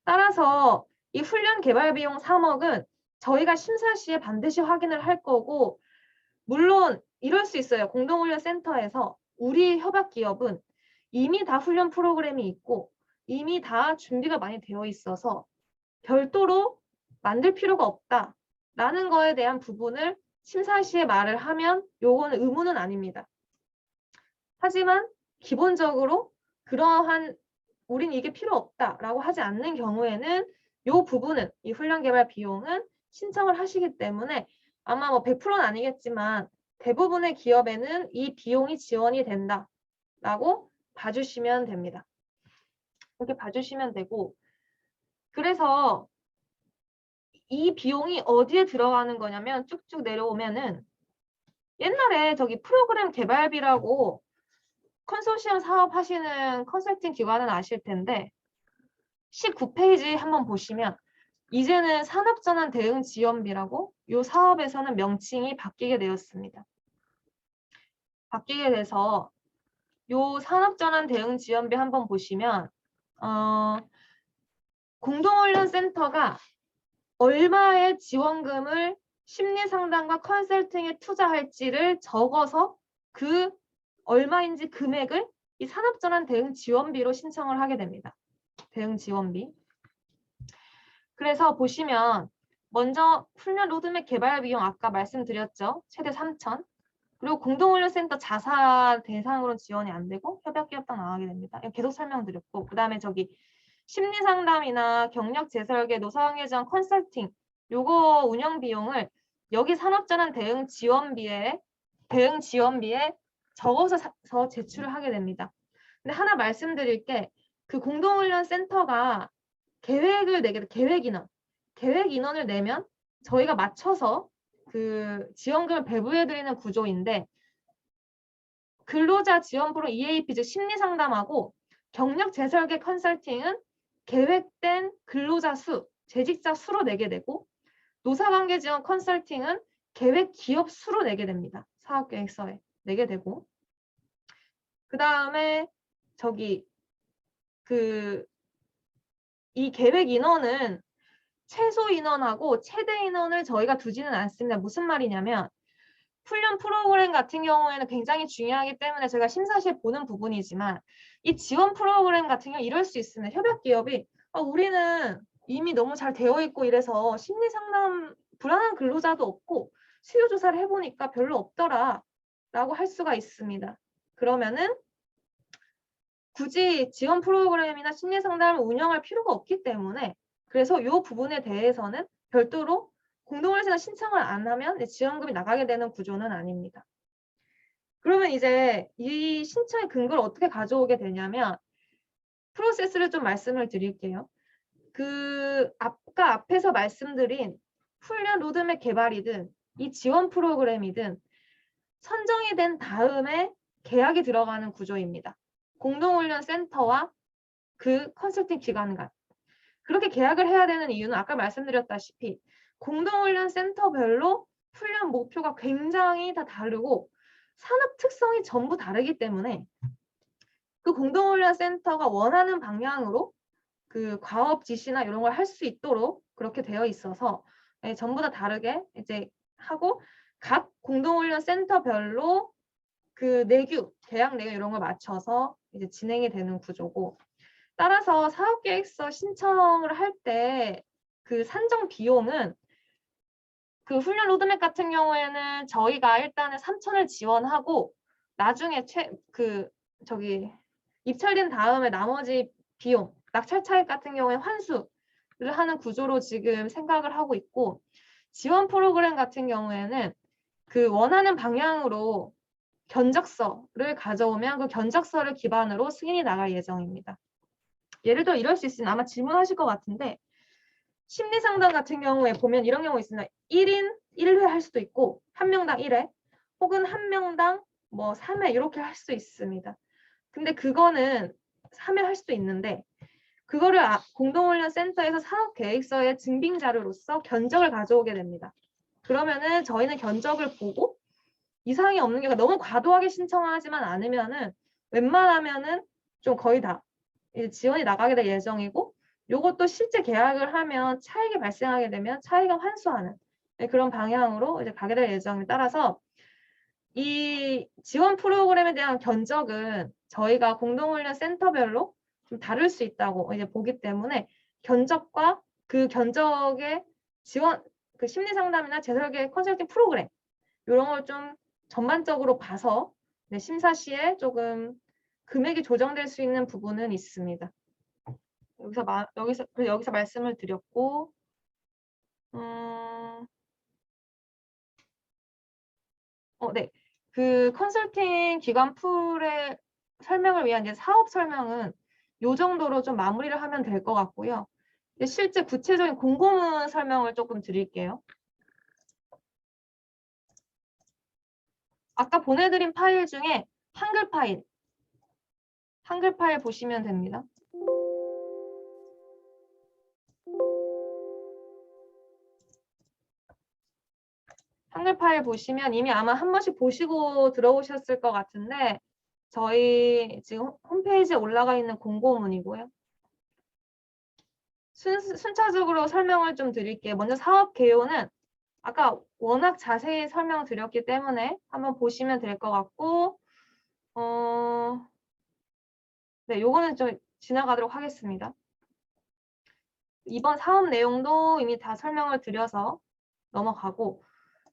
따라서 이 훈련 개발 비용 3억은 저희가 심사 시에 반드시 확인을 할 거고 물론 이럴 수 있어요. 공동훈련센터에서 우리 협약기업은 이미 다 훈련 프로그램이 있고 이미 다 준비가 많이 되어 있어서 별도로 만들 필요가 없다라는 거에 대한 부분을 심사 시에 말을 하면 요거는 의무는 아닙니다. 하지만 기본적으로 그러한 우린 이게 필요 없다라고 하지 않는 경우에는 요 부분은 이 훈련 개발 비용은 신청을 하시기 때문에 아마 뭐 100%는 아니겠지만 대부분의 기업에는 이 비용이 지원이 된다라고 봐주시면 됩니다. 이렇게 봐주시면 되고 그래서 이 비용이 어디에 들어가는 거냐면 쭉쭉 내려오면은 옛날에 저기 프로그램 개발비라고 컨소시엄 사업하시는 컨설팅 기관은 아실 텐데 19페이지 한번 보시면 이제는 산업전환 대응 지원비라고 이 사업에서는 명칭이 바뀌게 되었습니다. 바뀌게 돼서 이 산업전환 대응 지원비 한번 보시면 공동훈련센터가 얼마의 지원금을 심리상담과 컨설팅에 투자할지를 적어서 그 얼마인지 금액을 이 산업전환 대응 지원비로 신청을 하게 됩니다. 대응 지원비. 그래서 보시면 먼저 훈련 로드맵 개발 비용 아까 말씀드렸죠. 최대 3천. 그리고 공동훈련센터 자사 대상으로 지원이 안 되고 협약기업당 나가게 됩니다. 이거 계속 설명드렸고 그 다음에 저기 심리상담이나 경력 재설계, 노사관계 지원 컨설팅 요거 운영 비용을 여기 산업전환 대응 지원비에 적어서 제출을 하게 됩니다. 근데 하나 말씀드릴 게 그 공동훈련센터가 계획을 내게 돼, 계획 인원을 내면 저희가 맞춰서 그 지원금을 배부해드리는 구조인데 근로자 지원 프로 EAP 즉 심리상담하고 경력 재설계 컨설팅은 계획된 근로자 수, 재직자 수로 내게 되고 노사관계 지원 컨설팅은 계획 기업 수로 내게 됩니다. 사업계획서에 내게 되고 그 다음에 저기 이 계획 인원은 최소 인원하고 최대 인원을 저희가 두지는 않습니다. 무슨 말이냐면 훈련 프로그램 같은 경우에는 굉장히 중요하기 때문에 제가 심사시에 보는 부분이지만 이 지원 프로그램 같은 경우 이럴 수 있습니다. 협약기업이 우리는 이미 너무 잘 되어 있고 이래서 심리상담 불안한 근로자도 없고 수요조사를 해보니까 별로 없더라 라고 할 수가 있습니다. 그러면은 굳이 지원 프로그램이나 심리상담을 운영할 필요가 없기 때문에 그래서 이 부분에 대해서는 별도로 공동훈련센터 신청을 안 하면 지원금이 나가게 되는 구조는 아닙니다. 그러면 이제 이 신청의 근거를 어떻게 가져오게 되냐면 프로세스를 좀 말씀을 드릴게요. 아까 앞에서 말씀드린 훈련 로드맵 개발이든 이 지원 프로그램이든 선정이 된 다음에 계약이 들어가는 구조입니다. 공동훈련센터와 그 컨설팅 기관 간. 그렇게 계약을 해야 되는 이유는 아까 말씀드렸다시피 공동훈련센터별로 훈련 목표가 굉장히 다 다르고 산업 특성이 전부 다르기 때문에 그 공동훈련센터가 원하는 방향으로 그 과업 지시나 이런 걸 할 수 있도록 그렇게 되어 있어서 전부 다 다르게 이제 하고 각 공동훈련센터별로 그 내규, 계약 내용 이런 걸 맞춰서 이제 진행이 되는 구조고 따라서 사업계획서 신청을 할 때 그 산정 비용은 그 훈련 로드맵 같은 경우에는 저희가 일단은 3천을 지원하고 나중에 입찰된 다음에 나머지 비용, 낙찰 차익 같은 경우에 환수를 하는 구조로 지금 생각을 하고 있고 지원 프로그램 같은 경우에는 그 원하는 방향으로 견적서를 가져오면 그 견적서를 기반으로 승인이 나갈 예정입니다. 예를 들어 이럴 수 있으면 아마 질문하실 것 같은데 심리상담 같은 경우에 보면 이런 경우 있습니다. 1인 1회 할 수도 있고 한 명당 1회 혹은 한 명당 뭐 3회 이렇게 할 수 있습니다. 근데 그거는 3회 할 수도 있는데 그거를 공동훈련센터에서 사업계획서의 증빙자료로서 견적을 가져오게 됩니다. 그러면은 저희는 견적을 보고 이상이 없는 게 너무 과도하게 신청하지만 않으면은 웬만하면은 좀 거의 다 지원이 나가게 될 예정이고 요것도 실제 계약을 하면 차익이 발생하게 되면 차익을 환수하는 그런 방향으로 이제 가게 될 예정에 따라서 이 지원 프로그램에 대한 견적은 저희가 공동훈련 센터별로 좀 다를 수 있다고 이제 보기 때문에 견적과 그 견적의 지원, 그 심리상담이나 재설계 컨설팅 프로그램 이런 걸 좀 전반적으로 봐서 심사 시에 조금 금액이 조정될 수 있는 부분은 있습니다. 여기서 말씀을 드렸고, 네. 그 컨설팅 기관 풀의 설명을 위한 이제 사업 설명은 요 정도로 좀 마무리를 하면 될 것 같고요. 실제 구체적인 공고문 설명을 조금 드릴게요. 아까 보내드린 파일 중에 한글 파일 보시면 됩니다. 한글 파일 보시면 이미 아마 한 번씩 보시고 들어오셨을 것 같은데 저희 지금 홈페이지에 올라가 있는 공고문이고요. 순차적으로 설명을 좀 드릴게요. 먼저 사업 개요는 아까 워낙 자세히 설명드렸기 때문에 한번 보시면 될 것 같고 네, 요거는 좀 지나가도록 하겠습니다. 이번 사업 내용도 이미 다 설명을 드려서 넘어가고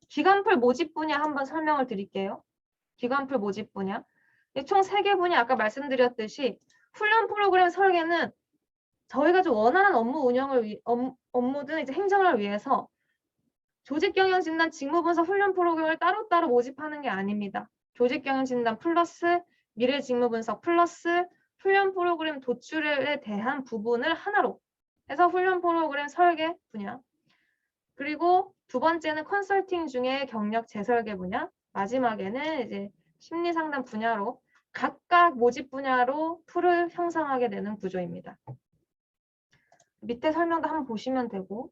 기관풀 모집 분야 한번 설명을 드릴게요. 기관풀 모집 분야. 총 3개 분야 아까 말씀드렸듯이 훈련 프로그램 설계는 저희가 좀 원하는 업무 운영을 업무든 이제 행정을 위해서 조직경영진단 직무분석 훈련 프로그램을 따로따로 모집하는 게 아닙니다. 조직경영진단 플러스 미래직무분석 플러스 훈련 프로그램 도출에 대한 부분을 하나로 해서 훈련 프로그램 설계 분야. 그리고 두 번째는 컨설팅 중에 경력 재설계 분야. 마지막에는 이제 심리상담 분야로 각각 모집 분야로 풀을 형성하게 되는 구조입니다. 밑에 설명도 한번 보시면 되고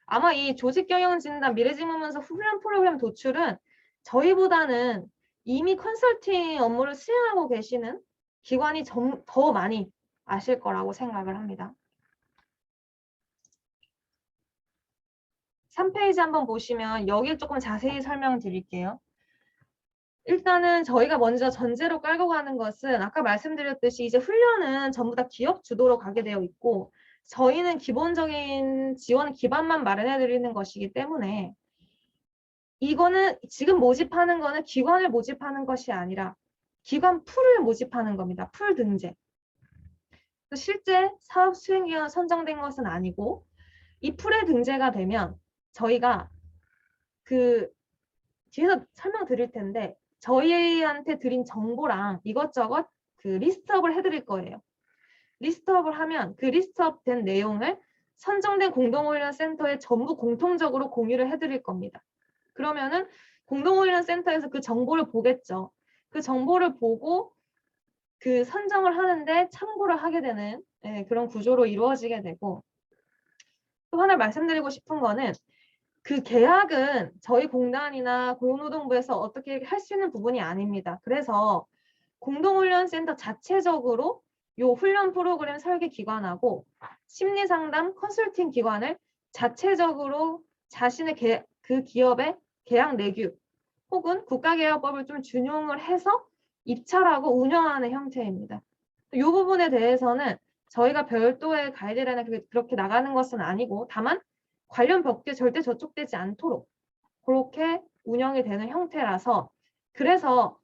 아마 이 조직경영진단 미래직무분석 훈련 프로그램 도출은 저희보다는 이미 컨설팅 업무를 수행하고 계시는 기관이 더 많이 아실 거라고 생각을 합니다. 3페이지 한번 보시면 여기를 조금 자세히 설명드릴게요. 일단은 저희가 먼저 전제로 깔고 가는 것은 아까 말씀드렸듯이 이제 훈련은 전부 다 기업 주도로 가게 되어 있고 저희는 기본적인 지원 기반만 마련해 드리는 것이기 때문에 이거는 지금 모집하는 거는 기관을 모집하는 것이 아니라 기관 풀을 모집하는 겁니다. 풀 등재. 실제 사업 수행기관 선정된 것은 아니고 이 풀에 등재가 되면 저희가 그 뒤에서 설명드릴 텐데 저희한테 드린 정보랑 이것저것 그 리스트업을 해드릴 거예요. 리스트업을 하면 그 리스트업 된 내용을 선정된 공동훈련센터에 전부 공통적으로 공유를 해드릴 겁니다. 그러면은 공동훈련센터에서 그 정보를 보겠죠. 그 정보를 보고 그 선정을 하는데 참고를 하게 되는 그런 구조로 이루어지게 되고 또 하나 말씀드리고 싶은 거는 그 계약은 저희 공단이나 고용노동부에서 어떻게 할 수 있는 부분이 아닙니다. 그래서 공동훈련센터 자체적으로 요 훈련 프로그램 설계 기관하고 심리상담 컨설팅 기관을 자체적으로 자신의 그 기업의 계약 내규 혹은 국가계약법을 좀 준용을 해서 입찰하고 운영하는 형태입니다. 이 부분에 대해서는 저희가 별도의 가이드라인에 그렇게 나가는 것은 아니고 다만 관련 법규에 절대 저촉되지 않도록 그렇게 운영이 되는 형태라서 그래서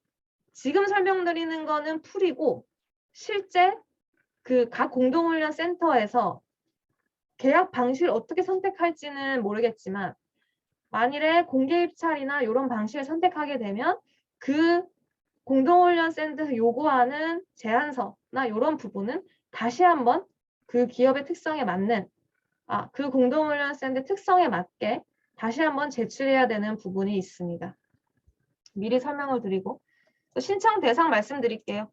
지금 설명드리는 거는 풀이고 실제 그 각 공동훈련 센터에서 계약 방식을 어떻게 선택할지는 모르겠지만 만일에 공개 입찰이나 이런 방식을 선택하게 되면 그 공동훈련센터에서 요구하는 제안서나 이런 부분은 다시 한번 그 기업의 특성에 맞는 그 공동훈련센터 특성에 맞게 다시 한번 제출해야 되는 부분이 있습니다. 미리 설명을 드리고 신청 대상 말씀드릴게요.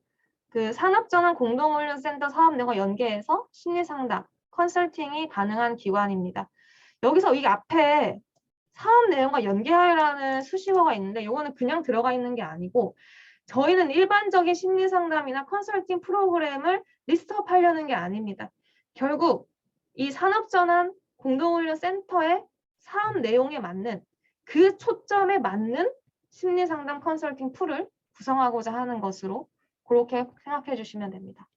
그 산업전환 공동훈련센터 사업 내용과 연계해서 심리상담, 컨설팅이 가능한 기관입니다. 여기서 이 앞에 사업 내용과 연계하여라는 수식어가 있는데 이거는 그냥 들어가 있는 게 아니고 저희는 일반적인 심리상담이나 컨설팅 프로그램을 리스트업 하려는 게 아닙니다. 결국 이 산업전환 공동훈련센터의 사업 내용에 맞는 그 초점에 맞는 심리상담 컨설팅 풀을 구성하고자 하는 것으로 그렇게 생각해 주시면 됩니다.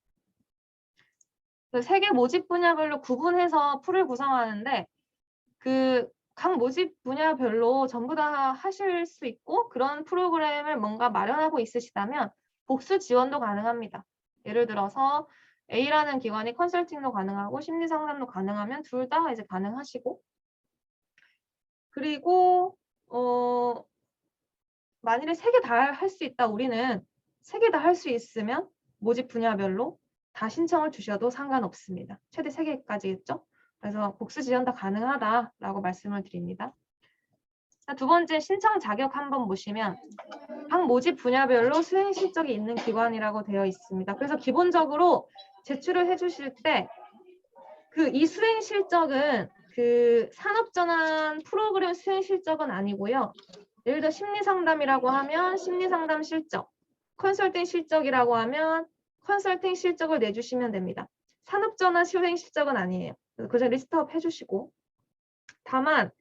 세 개 모집 분야별로 구분해서 풀을 구성하는데 각 모집 분야별로 전부 다 하실 수 있고 그런 프로그램을 뭔가 마련하고 있으시다면 복수 지원도 가능합니다. 예를 들어서 A라는 기관이 컨설팅도 가능하고 심리상담도 가능하면 둘 다 이제 가능하시고 그리고 만일에 세 개 다 할 수 있다 우리는 세 개 다 할 수 있으면 모집 분야별로 다 신청을 주셔도 상관없습니다. 최대 3개까지겠죠? 그래서 복수 지원 다 가능하다라고 말씀을 드립니다. 두 번째 신청 자격 한번 보시면 각 모집 분야별로 수행 실적이 있는 기관이라고 되어 있습니다. 그래서 기본적으로 제출을 해주실 때 이 수행 실적은 그 산업전환 프로그램 수행 실적은 아니고요. 예를 들어 심리상담이라고 하면 심리상담 실적, 컨설팅 실적이라고 하면 컨설팅 실적을 내주시면 됩니다. 산업전환 수행 실적은 아니에요. 그래서 리스트업 해주시고 다만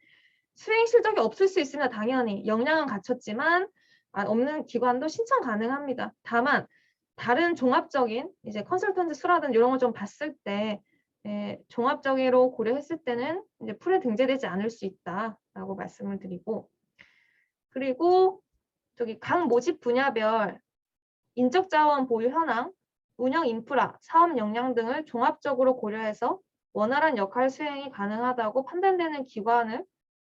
수행 실적이 없을 수 있으면 당연히 역량은 갖췄지만 없는 기관도 신청 가능합니다. 다만 다른 종합적인 이제 컨설턴트 수라든 이런 걸 좀 봤을 때 종합적으로 고려했을 때는 이제 풀에 등재되지 않을 수 있다라고 말씀을 드리고 그리고 각 모집 분야별 인적 자원 보유 현황, 운영 인프라, 사업 역량 등을 종합적으로 고려해서 원활한 역할 수행이 가능하다고 판단되는 기관을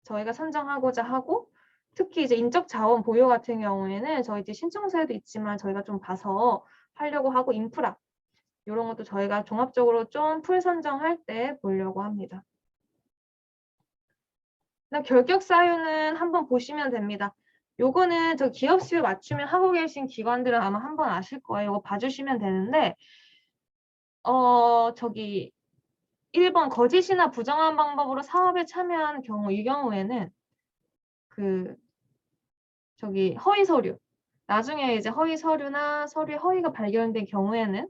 저희가 선정하고자 하고 특히 이제 인적 자원 보유 같은 경우에는 저희 이제 신청서에도 있지만 저희가 좀 봐서 하려고 하고 인프라 이런 것도 저희가 종합적으로 좀 풀 선정할 때 보려고 합니다. 결격 사유는 한번 보시면 됩니다. 요거는 저 기업 수요 맞추면 하고 계신 기관들은 아마 한번 아실 거예요. 이거 봐주시면 되는데 1번 거짓이나 부정한 방법으로 사업에 참여한 경우 이 경우에는 허위 서류 나중에 이제 허위 서류나 서류에 허위가 발견된 경우에는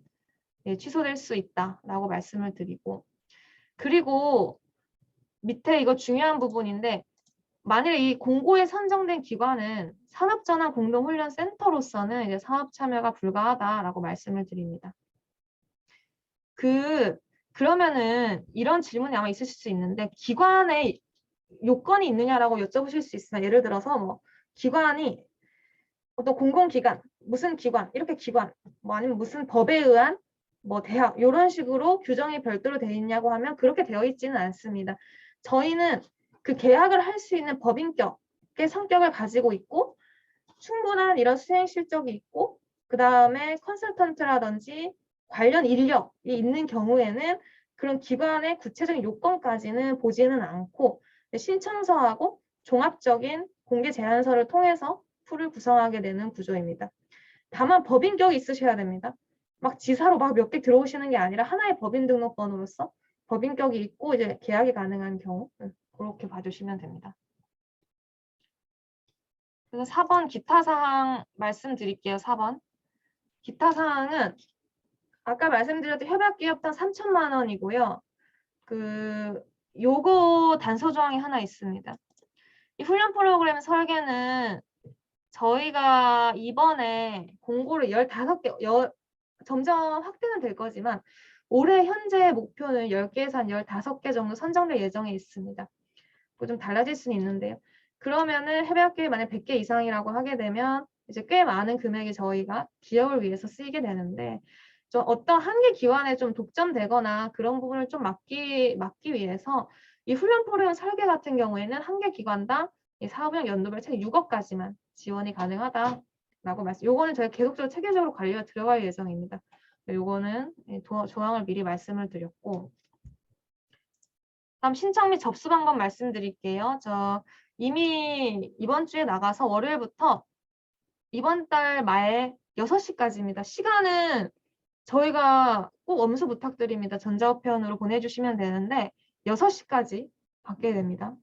취소될 수 있다라고 말씀을 드리고 그리고 밑에 이거 중요한 부분인데 만일에 이 공고에 선정된 기관은 산업전환 공동훈련센터로서는 이제 사업 참여가 불가하다라고 말씀을 드립니다. 그러면은 이런 질문이 아마 있으실 수 있는데 기관에 요건이 있느냐라고 여쭤보실 수 있으나 예를 들어서 뭐 기관이 어떤 공공기관, 무슨 기관, 이렇게 기관, 뭐 아니면 무슨 법에 의한 뭐 대학 이런 식으로 규정이 별도로 되어 있냐고 하면 그렇게 되어 있지는 않습니다. 저희는 그 계약을 할 수 있는 법인격의 성격을 가지고 있고 충분한 이런 수행 실적이 있고 그 다음에 컨설턴트라든지 관련 인력이 있는 경우에는 그런 기관의 구체적인 요건까지는 보지는 않고 신청서하고 종합적인 공개 제안서를 통해서 풀을 구성하게 되는 구조입니다. 다만 법인격이 있으셔야 됩니다. 막 지사로 막 몇 개 들어오시는 게 아니라 하나의 법인 등록번으로서 법인격이 있고 이제 계약이 가능한 경우 그렇게 봐주시면 됩니다. 그래서 4번 기타 사항 말씀드릴게요. 4번. 기타 사항은 아까 말씀드렸던 협약기업당 3천만 원이고요. 요거 단서 조항이 하나 있습니다. 이 훈련 프로그램 설계는 저희가 이번에 공고를 15개, 점점 확대는 될 거지만 올해 현재 목표는 10개에서 한 15개 정도 선정될 예정에 있습니다. 좀 달라질 수는 있는데요. 그러면은 협약계획 만약 100개 이상이라고 하게 되면 이제 꽤 많은 금액이 저희가 기업을 위해서 쓰이게 되는데 좀 어떤 한 개 기관에 좀 독점되거나 그런 부분을 좀 막기 위해서 이 훈련 프로그램 설계 같은 경우에는 한 개 기관당 이 사업용 연도별 책 6억까지만 지원이 가능하다라고 말씀. 요거는 저희가 계속적으로 체계적으로 관리가 들어갈 예정입니다. 요거는 조항을 미리 말씀을 드렸고, 다음 신청 및 접수 방법 말씀드릴게요. 저 이미 이번 주에 나가서 월요일부터 이번 달 말 6시까지입니다. 시간은 저희가 꼭 엄수 부탁드립니다. 전자우편으로 보내주시면 되는데 6시까지 받게 됩니다.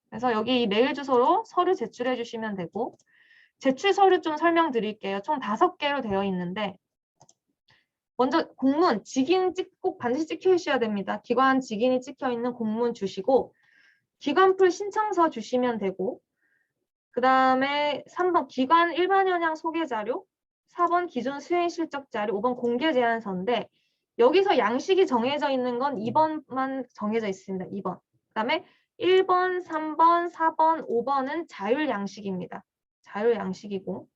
그래서 여기 이 메일 주소로 서류 제출해 주시면 되고, 제출 서류 좀 설명드릴게요. 총 5개로 되어 있는데, 먼저 공문, 직인 꼭 반드시 찍혀 있어야 됩니다. 기관 직인이 찍혀 있는 공문 주시고, 기관풀 신청서 주시면 되고, 그 다음에 3번 기관 일반 현황 소개 자료, 4번 기존 수행 실적 자료, 5번 공개 제안서인데, 여기서 양식이 정해져 있는 건 2번만 정해져 있습니다. 2번. 그 다음에 1번, 3번, 4번, 5번은 자율 양식입니다. 자율 양식이고,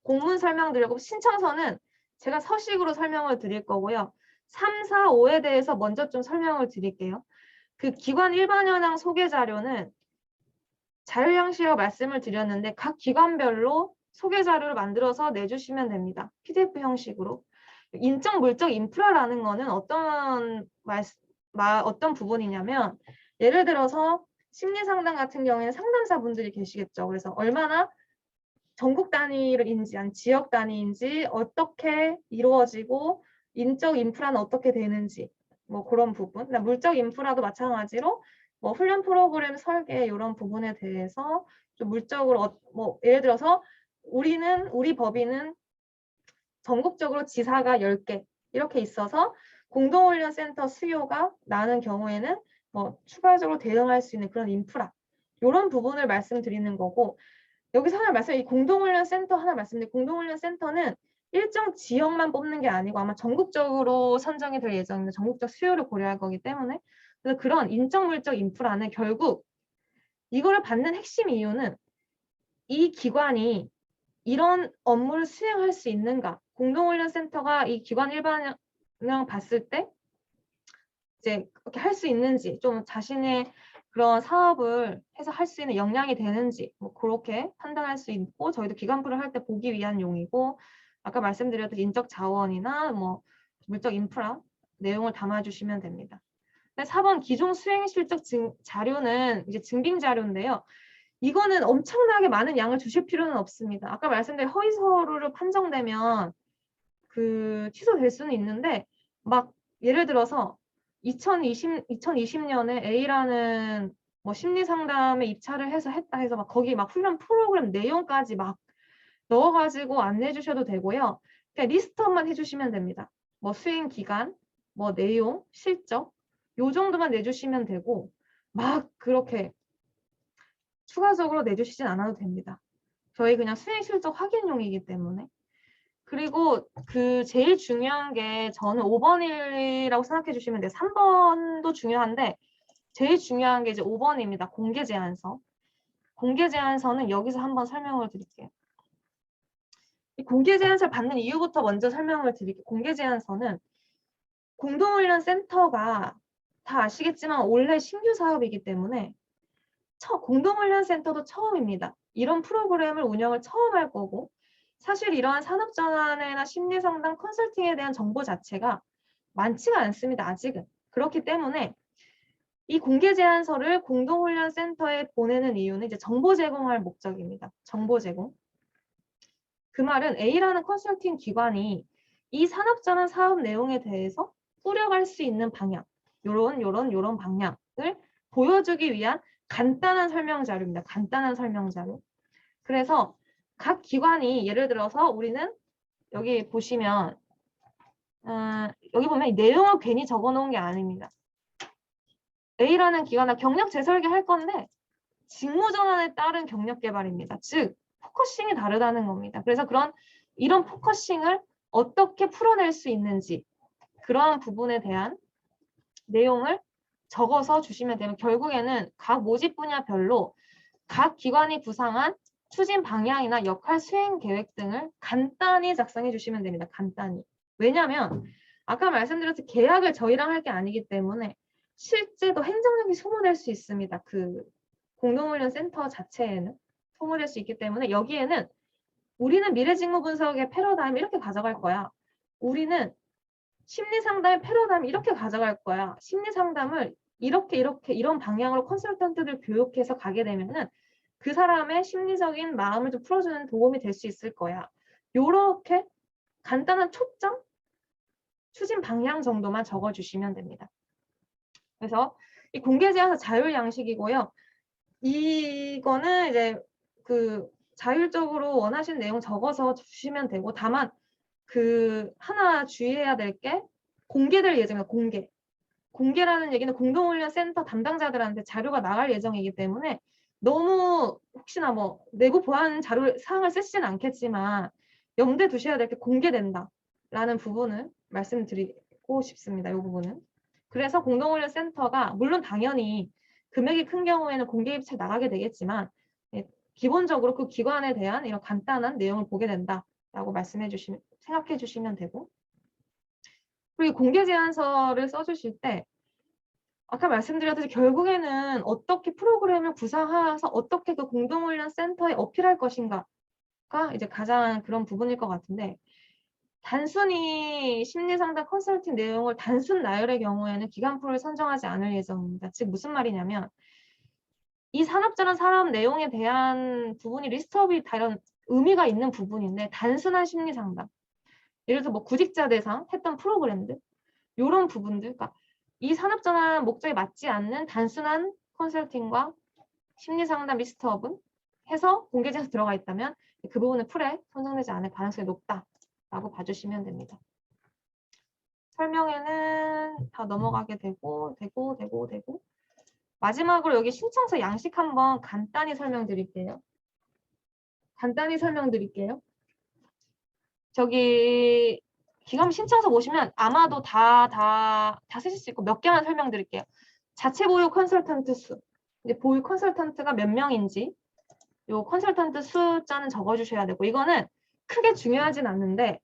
공문 설명드리고 신청서는 제가 서식으로 설명을 드릴 거고요. 3, 4, 5에 대해서 먼저 좀 설명을 드릴게요. 그 기관 일반 현황 소개 자료는 자율 양식이라고 말씀을 드렸는데 각 기관별로 소개 자료를 만들어서 내주시면 됩니다. PDF 형식으로. 인적, 물적, 인프라라는 거는 어떤 부분이냐면 예를 들어서 심리상담 같은 경우에는 상담사분들이 계시겠죠. 그래서 얼마나 전국 단위인지 아니면 지역 단위인지 어떻게 이루어지고 인적 인프라는 어떻게 되는지 뭐 그런 부분. 물적 인프라도 마찬가지로 뭐 훈련 프로그램 설계 이런 부분에 대해서 좀 물적으로 뭐 예를 들어서 우리 법인은 전국적으로 지사가 10개 이렇게 있어서 공동훈련센터 수요가 나는 경우에는 뭐 추가적으로 대응할 수 있는 그런 인프라 이런 부분을 말씀드리는 거고, 여기서 이 공동훈련센터 하나 말씀드릴 공동훈련센터는 일정 지역만 뽑는 게 아니고 아마 전국적으로 선정이 될 예정입니다. 전국적 수요를 고려할 거기 때문에. 그래서 그런 인적 물적 인프라는 결국 이거를 받는 핵심 이유는 이 기관이 이런 업무를 수행할 수 있는가. 공동훈련센터가 이 기관 일반형 봤을 때 이제 그렇게 할 수 있는지, 좀 자신의 그런 사업을 해서 할 수 있는 역량이 되는지 뭐 그렇게 판단할 수 있고, 저희도 기관풀을 할 때 보기 위한 용이고, 아까 말씀드렸던 인적 자원이나 뭐 물적 인프라 내용을 담아주시면 됩니다. 4번 기존 수행 실적 자료는 이제 증빙 자료인데요. 이거는 엄청나게 많은 양을 주실 필요는 없습니다. 아까 말씀드린 허위 서류로 판정되면 그 취소될 수는 있는데, 막 예를 들어서 2020년에 A라는 뭐 심리 상담에 입찰을 해서 했다 해서 막 거기 막 훈련 프로그램 내용까지 막 넣어가지고 안내해 주셔도 되고요. 그냥 리스트업만 해주시면 됩니다. 뭐 수행 기간, 뭐 내용, 실적 요 정도만 내주시면 되고 막 그렇게 추가적으로 내주시진 않아도 됩니다. 저희 그냥 수행 실적 확인용이기 때문에. 그리고 그 제일 중요한 게 저는 5번이라고 생각해 주시면 돼요. 3번도 중요한데 제일 중요한 게 이제 5번입니다. 공개 제안서. 공개 제안서는 여기서 한번 설명을 드릴게요. 이 공개 제안서를 받는 이유부터 먼저 설명을 드릴게요. 공개 제안서는 공동훈련센터가 다 아시겠지만 원래 신규 사업이기 때문에 공동훈련센터도 처음입니다. 이런 프로그램을 운영을 처음 할 거고, 사실 이러한 산업전환이나 심리상담 컨설팅에 대한 정보 자체가 많지가 않습니다. 아직은. 그렇기 때문에 이 공개 제안서를 공동훈련센터에 보내는 이유는 이제 정보 제공할 목적입니다. 정보 제공. 그 말은 A라는 컨설팅 기관이 이 산업전환 사업 내용에 대해서 꾸려갈 수 있는 방향, 요런 방향을 보여주기 위한 간단한 설명 자료입니다. 간단한 설명 자료. 그래서 각 기관이 예를 들어서 우리는 여기 보시면 여기 보면 이 내용을 괜히 적어놓은 게 아닙니다. A라는 기관은 경력 재설계 할 건데 직무 전환에 따른 경력 개발입니다. 즉 포커싱이 다르다는 겁니다. 그래서 이런 포커싱을 어떻게 풀어낼 수 있는지 그러한 부분에 대한 내용을 적어서 주시면 되면 결국에는 각 모집 분야별로 각 기관이 구상한 추진 방향이나 역할 수행 계획 등을 간단히 작성해 주시면 됩니다. 간단히. 왜냐하면 아까 말씀드렸듯이 계약을 저희랑 할 게 아니기 때문에 실제도 행정력이 소모될 수 있습니다. 그 공동훈련 센터 자체에는 소모될 수 있기 때문에 여기에는 우리는 미래직무 분석의 패러다임 이렇게 가져갈 거야. 우리는 심리상담의 패러다임 이렇게 가져갈 거야. 심리상담을 이렇게 이런 방향으로 컨설턴트들 교육해서 가게 되면은 그 사람의 심리적인 마음을 좀 풀어주는 도움이 될 수 있을 거야. 요렇게 간단한 초점, 추진 방향 정도만 적어주시면 됩니다. 그래서 이 공개 제안서 자율 양식이고요. 이거는 이제 그 자율적으로 원하시는 내용 적어서 주시면 되고, 다만 그 하나 주의해야 될 게 공개될 예정이에요. 공개라는 얘기는 공동훈련 센터 담당자들한테 자료가 나갈 예정이기 때문에 너무 혹시나 뭐 내부 보안 자료 사항을 쓰시진 않겠지만 염두에 두셔야 될 게 공개된다라는 부분을 말씀드리고 싶습니다. 이 부분은. 그래서 공동훈련 센터가 물론 당연히 금액이 큰 경우에는 공개 입찰 나가게 되겠지만 기본적으로 그 기관에 대한 이런 간단한 내용을 보게 된다라고 생각해 주시면 되고, 그리고 공개 제안서를 써주실 때 아까 말씀드렸듯이 결국에는 어떻게 프로그램을 구상해서 어떻게 그 공동훈련 센터에 어필할 것인가가 이제 가장 그런 부분일 것 같은데, 단순히 심리상담 컨설팅 내용을 단순 나열의 경우에는 기간표를 선정하지 않을 예정입니다. 즉 무슨 말이냐면 이 산업자란 산업 내용에 대한 부분이 리스트업이 다 이런 의미가 있는 부분인데, 단순한 심리상담, 예를 들어서 뭐 구직자 대상 했던 프로그램들, 이런 부분들, 그러니까 이 산업전환 목적에 맞지 않는 단순한 컨설팅과 심리상담 리스트업은 해서 공개제에서 들어가 있다면 그 부분은 풀에 선정되지 않을 가능성이 높다라고 봐주시면 됩니다. 설명에는 다 넘어가게 되고 마지막으로 여기 신청서 양식 한번 간단히 설명드릴게요. 저기 기관 신청서 보시면 아마도 다 쓰실 수 있고 몇 개만 설명드릴게요. 자체 보유 컨설턴트 수. 이제 보유 컨설턴트가 몇 명인지 요 컨설턴트 숫자는 적어주셔야 되고, 이거는 크게 중요하진 않는데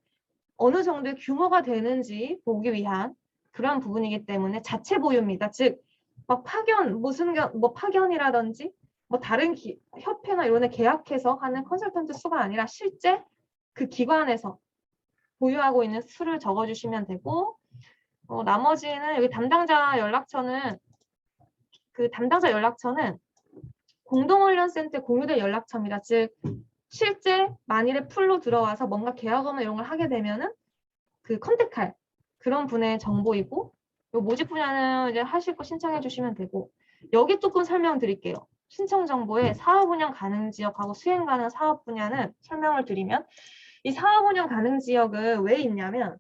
어느 정도의 규모가 되는지 보기 위한 그런 부분이기 때문에 자체 보유입니다. 즉, 막 파견이라든지 뭐 다른 협회나 이런 데 계약해서 하는 컨설턴트 수가 아니라 실제 그 기관에서 보유하고 있는 수를 적어주시면 되고, 나머지는 여기 담당자 연락처는 공동훈련센터 공유된 연락처입니다. 즉 실제 만일에 풀로 들어와서 뭔가 계약업무 이런 걸 하게 되면은 그 컨택할 그런 분의 정보이고, 요 모집 분야는 이제 하실 거 신청해 주시면 되고, 여기 조금 설명드릴게요. 신청 정보에 사업 운영 가능 지역하고 수행 가능 사업 분야는 설명을 드리면, 이 사업 운영 가능 지역은 왜 있냐면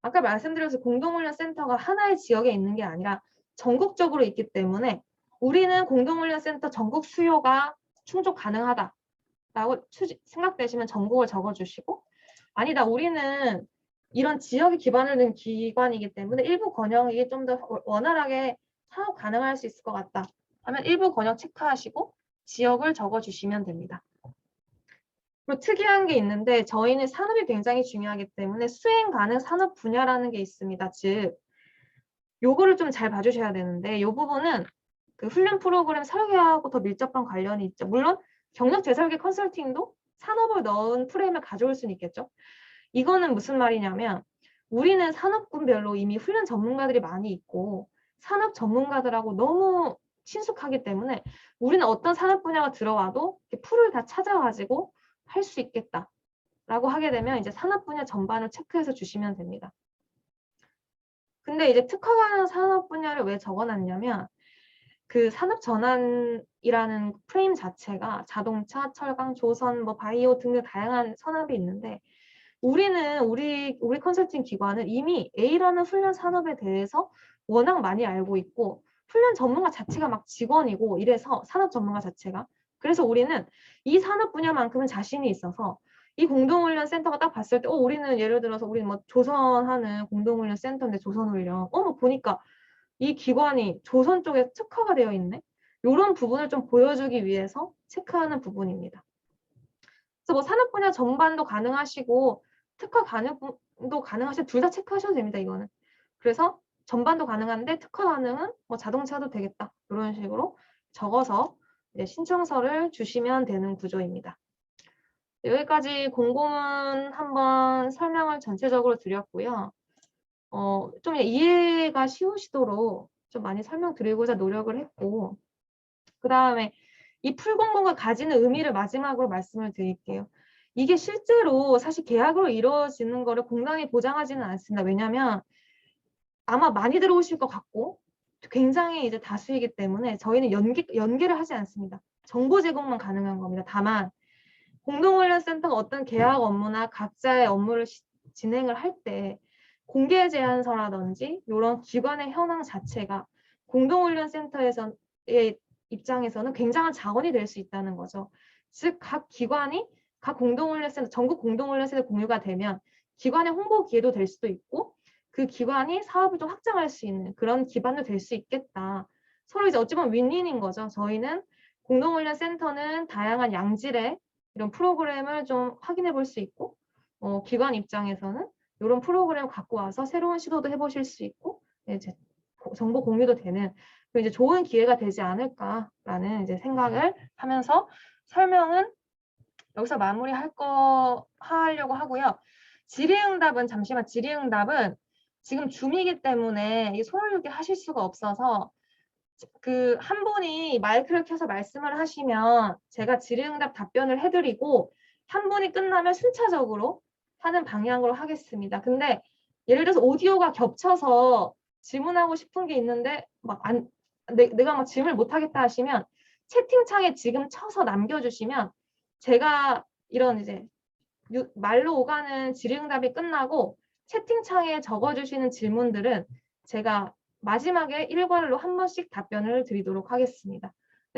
아까 말씀드렸듯이 공동훈련 센터가 하나의 지역에 있는 게 아니라 전국적으로 있기 때문에 우리는 공동훈련 센터 전국 수요가 충족 가능하다라고 생각되시면 전국을 적어주시고, 아니다 우리는 이런 지역에 기반을 둔 기관이기 때문에 일부 권역이 좀 더 원활하게 사업 가능할 수 있을 것 같다 하면 일부 권역 체크하시고 지역을 적어주시면 됩니다. 그리고 특이한 게 있는데 저희는 산업이 굉장히 중요하기 때문에 수행 가능 산업 분야라는 게 있습니다. 즉 요거를 좀 잘 봐주셔야 되는데, 이 부분은 그 훈련 프로그램 설계하고 더 밀접한 관련이 있죠. 물론 경력 재설계 컨설팅도 산업을 넣은 프레임을 가져올 수는 있겠죠. 이거는 무슨 말이냐면 우리는 산업군별로 이미 훈련 전문가들이 많이 있고 산업 전문가들하고 너무 친숙하기 때문에 우리는 어떤 산업 분야가 들어와도 풀을 다 찾아가지고 할 수 있겠다라고 하게 되면 이제 산업 분야 전반을 체크해서 주시면 됩니다. 근데 이제 특화 가능 산업 분야를 왜 적어놨냐면 그 산업 전환이라는 프레임 자체가 자동차, 철강, 조선, 뭐 바이오 등등 다양한 산업이 있는데 우리 컨설팅 기관은 이미 A라는 훈련 산업에 대해서 워낙 많이 알고 있고 훈련 전문가 자체가 막 직원이고 이래서 산업 전문가 자체가, 그래서 우리는 이 산업 분야만큼은 자신이 있어서 이 공동훈련 센터가 딱 봤을 때 우리는 예를 들어서 우리는 뭐 조선하는 공동훈련 센터인데 조선훈련 뭐 보니까 이 기관이 조선 쪽에 특화가 되어 있네. 이런 부분을 좀 보여주기 위해서 체크하는 부분입니다. 그래서 뭐 산업 분야 전반도 가능하시고 특화 가능도 가능하시고 둘 다 체크하셔도 됩니다. 이거는. 그래서 전반도 가능한데 특화 가능은 뭐 자동차도 되겠다. 이런 식으로 적어서 이제 신청서를 주시면 되는 구조입니다. 여기까지 공고문 한번 설명을 전체적으로 드렸고요. 좀 이해가 쉬우시도록 좀 많이 설명드리고자 노력을 했고, 그 다음에 이 풀공고가 가지는 의미를 마지막으로 말씀을 드릴게요. 이게 실제로 사실 계약으로 이루어지는 거를 공단이 보장하지는 않습니다. 왜냐하면 아마 많이 들어오실 것 같고 굉장히 이제 다수이기 때문에 저희는 연계를 하지 않습니다. 정보 제공만 가능한 겁니다. 다만 공동훈련센터가 어떤 계약 업무나 각자의 업무를 진행을 할 때 공개 제안서라든지 이런 기관의 현황 자체가 공동훈련센터의 입장에서는 굉장한 자원이 될 수 있다는 거죠. 즉 각 기관이 각 공동훈련센터, 전국 공동훈련센터 공유가 되면 기관의 홍보 기회도 될 수도 있고 그 기관이 사업을 좀 확장할 수 있는 그런 기반도 될 수 있겠다. 서로 이제 어찌 보면 윈윈인 거죠. 저희는 공동훈련센터는 다양한 양질의 이런 프로그램을 좀 확인해 볼 수 있고 기관 입장에서는 이런 프로그램을 갖고 와서 새로운 시도도 해보실 수 있고 이제 정보 공유도 되는 이제 좋은 기회가 되지 않을까라는 이제 생각을 하면서 설명은 여기서 마무리하려고 하고요. 질의응답은 잠시만 질의응답은 지금 줌이기 때문에 손을 이렇게 하실 수가 없어서 그 한 분이 마이크를 켜서 말씀을 하시면 제가 질의응답 답변을 해드리고 한 분이 끝나면 순차적으로 하는 방향으로 하겠습니다. 근데 예를 들어서 오디오가 겹쳐서 질문하고 싶은 게 있는데 내가 막 질문을 못하겠다 하시면 채팅창에 지금 쳐서 남겨주시면 제가 이런 이제 말로 오가는 질의응답이 끝나고 채팅창에 적어주시는 질문들은 제가 마지막에 일괄로 한 번씩 답변을 드리도록 하겠습니다.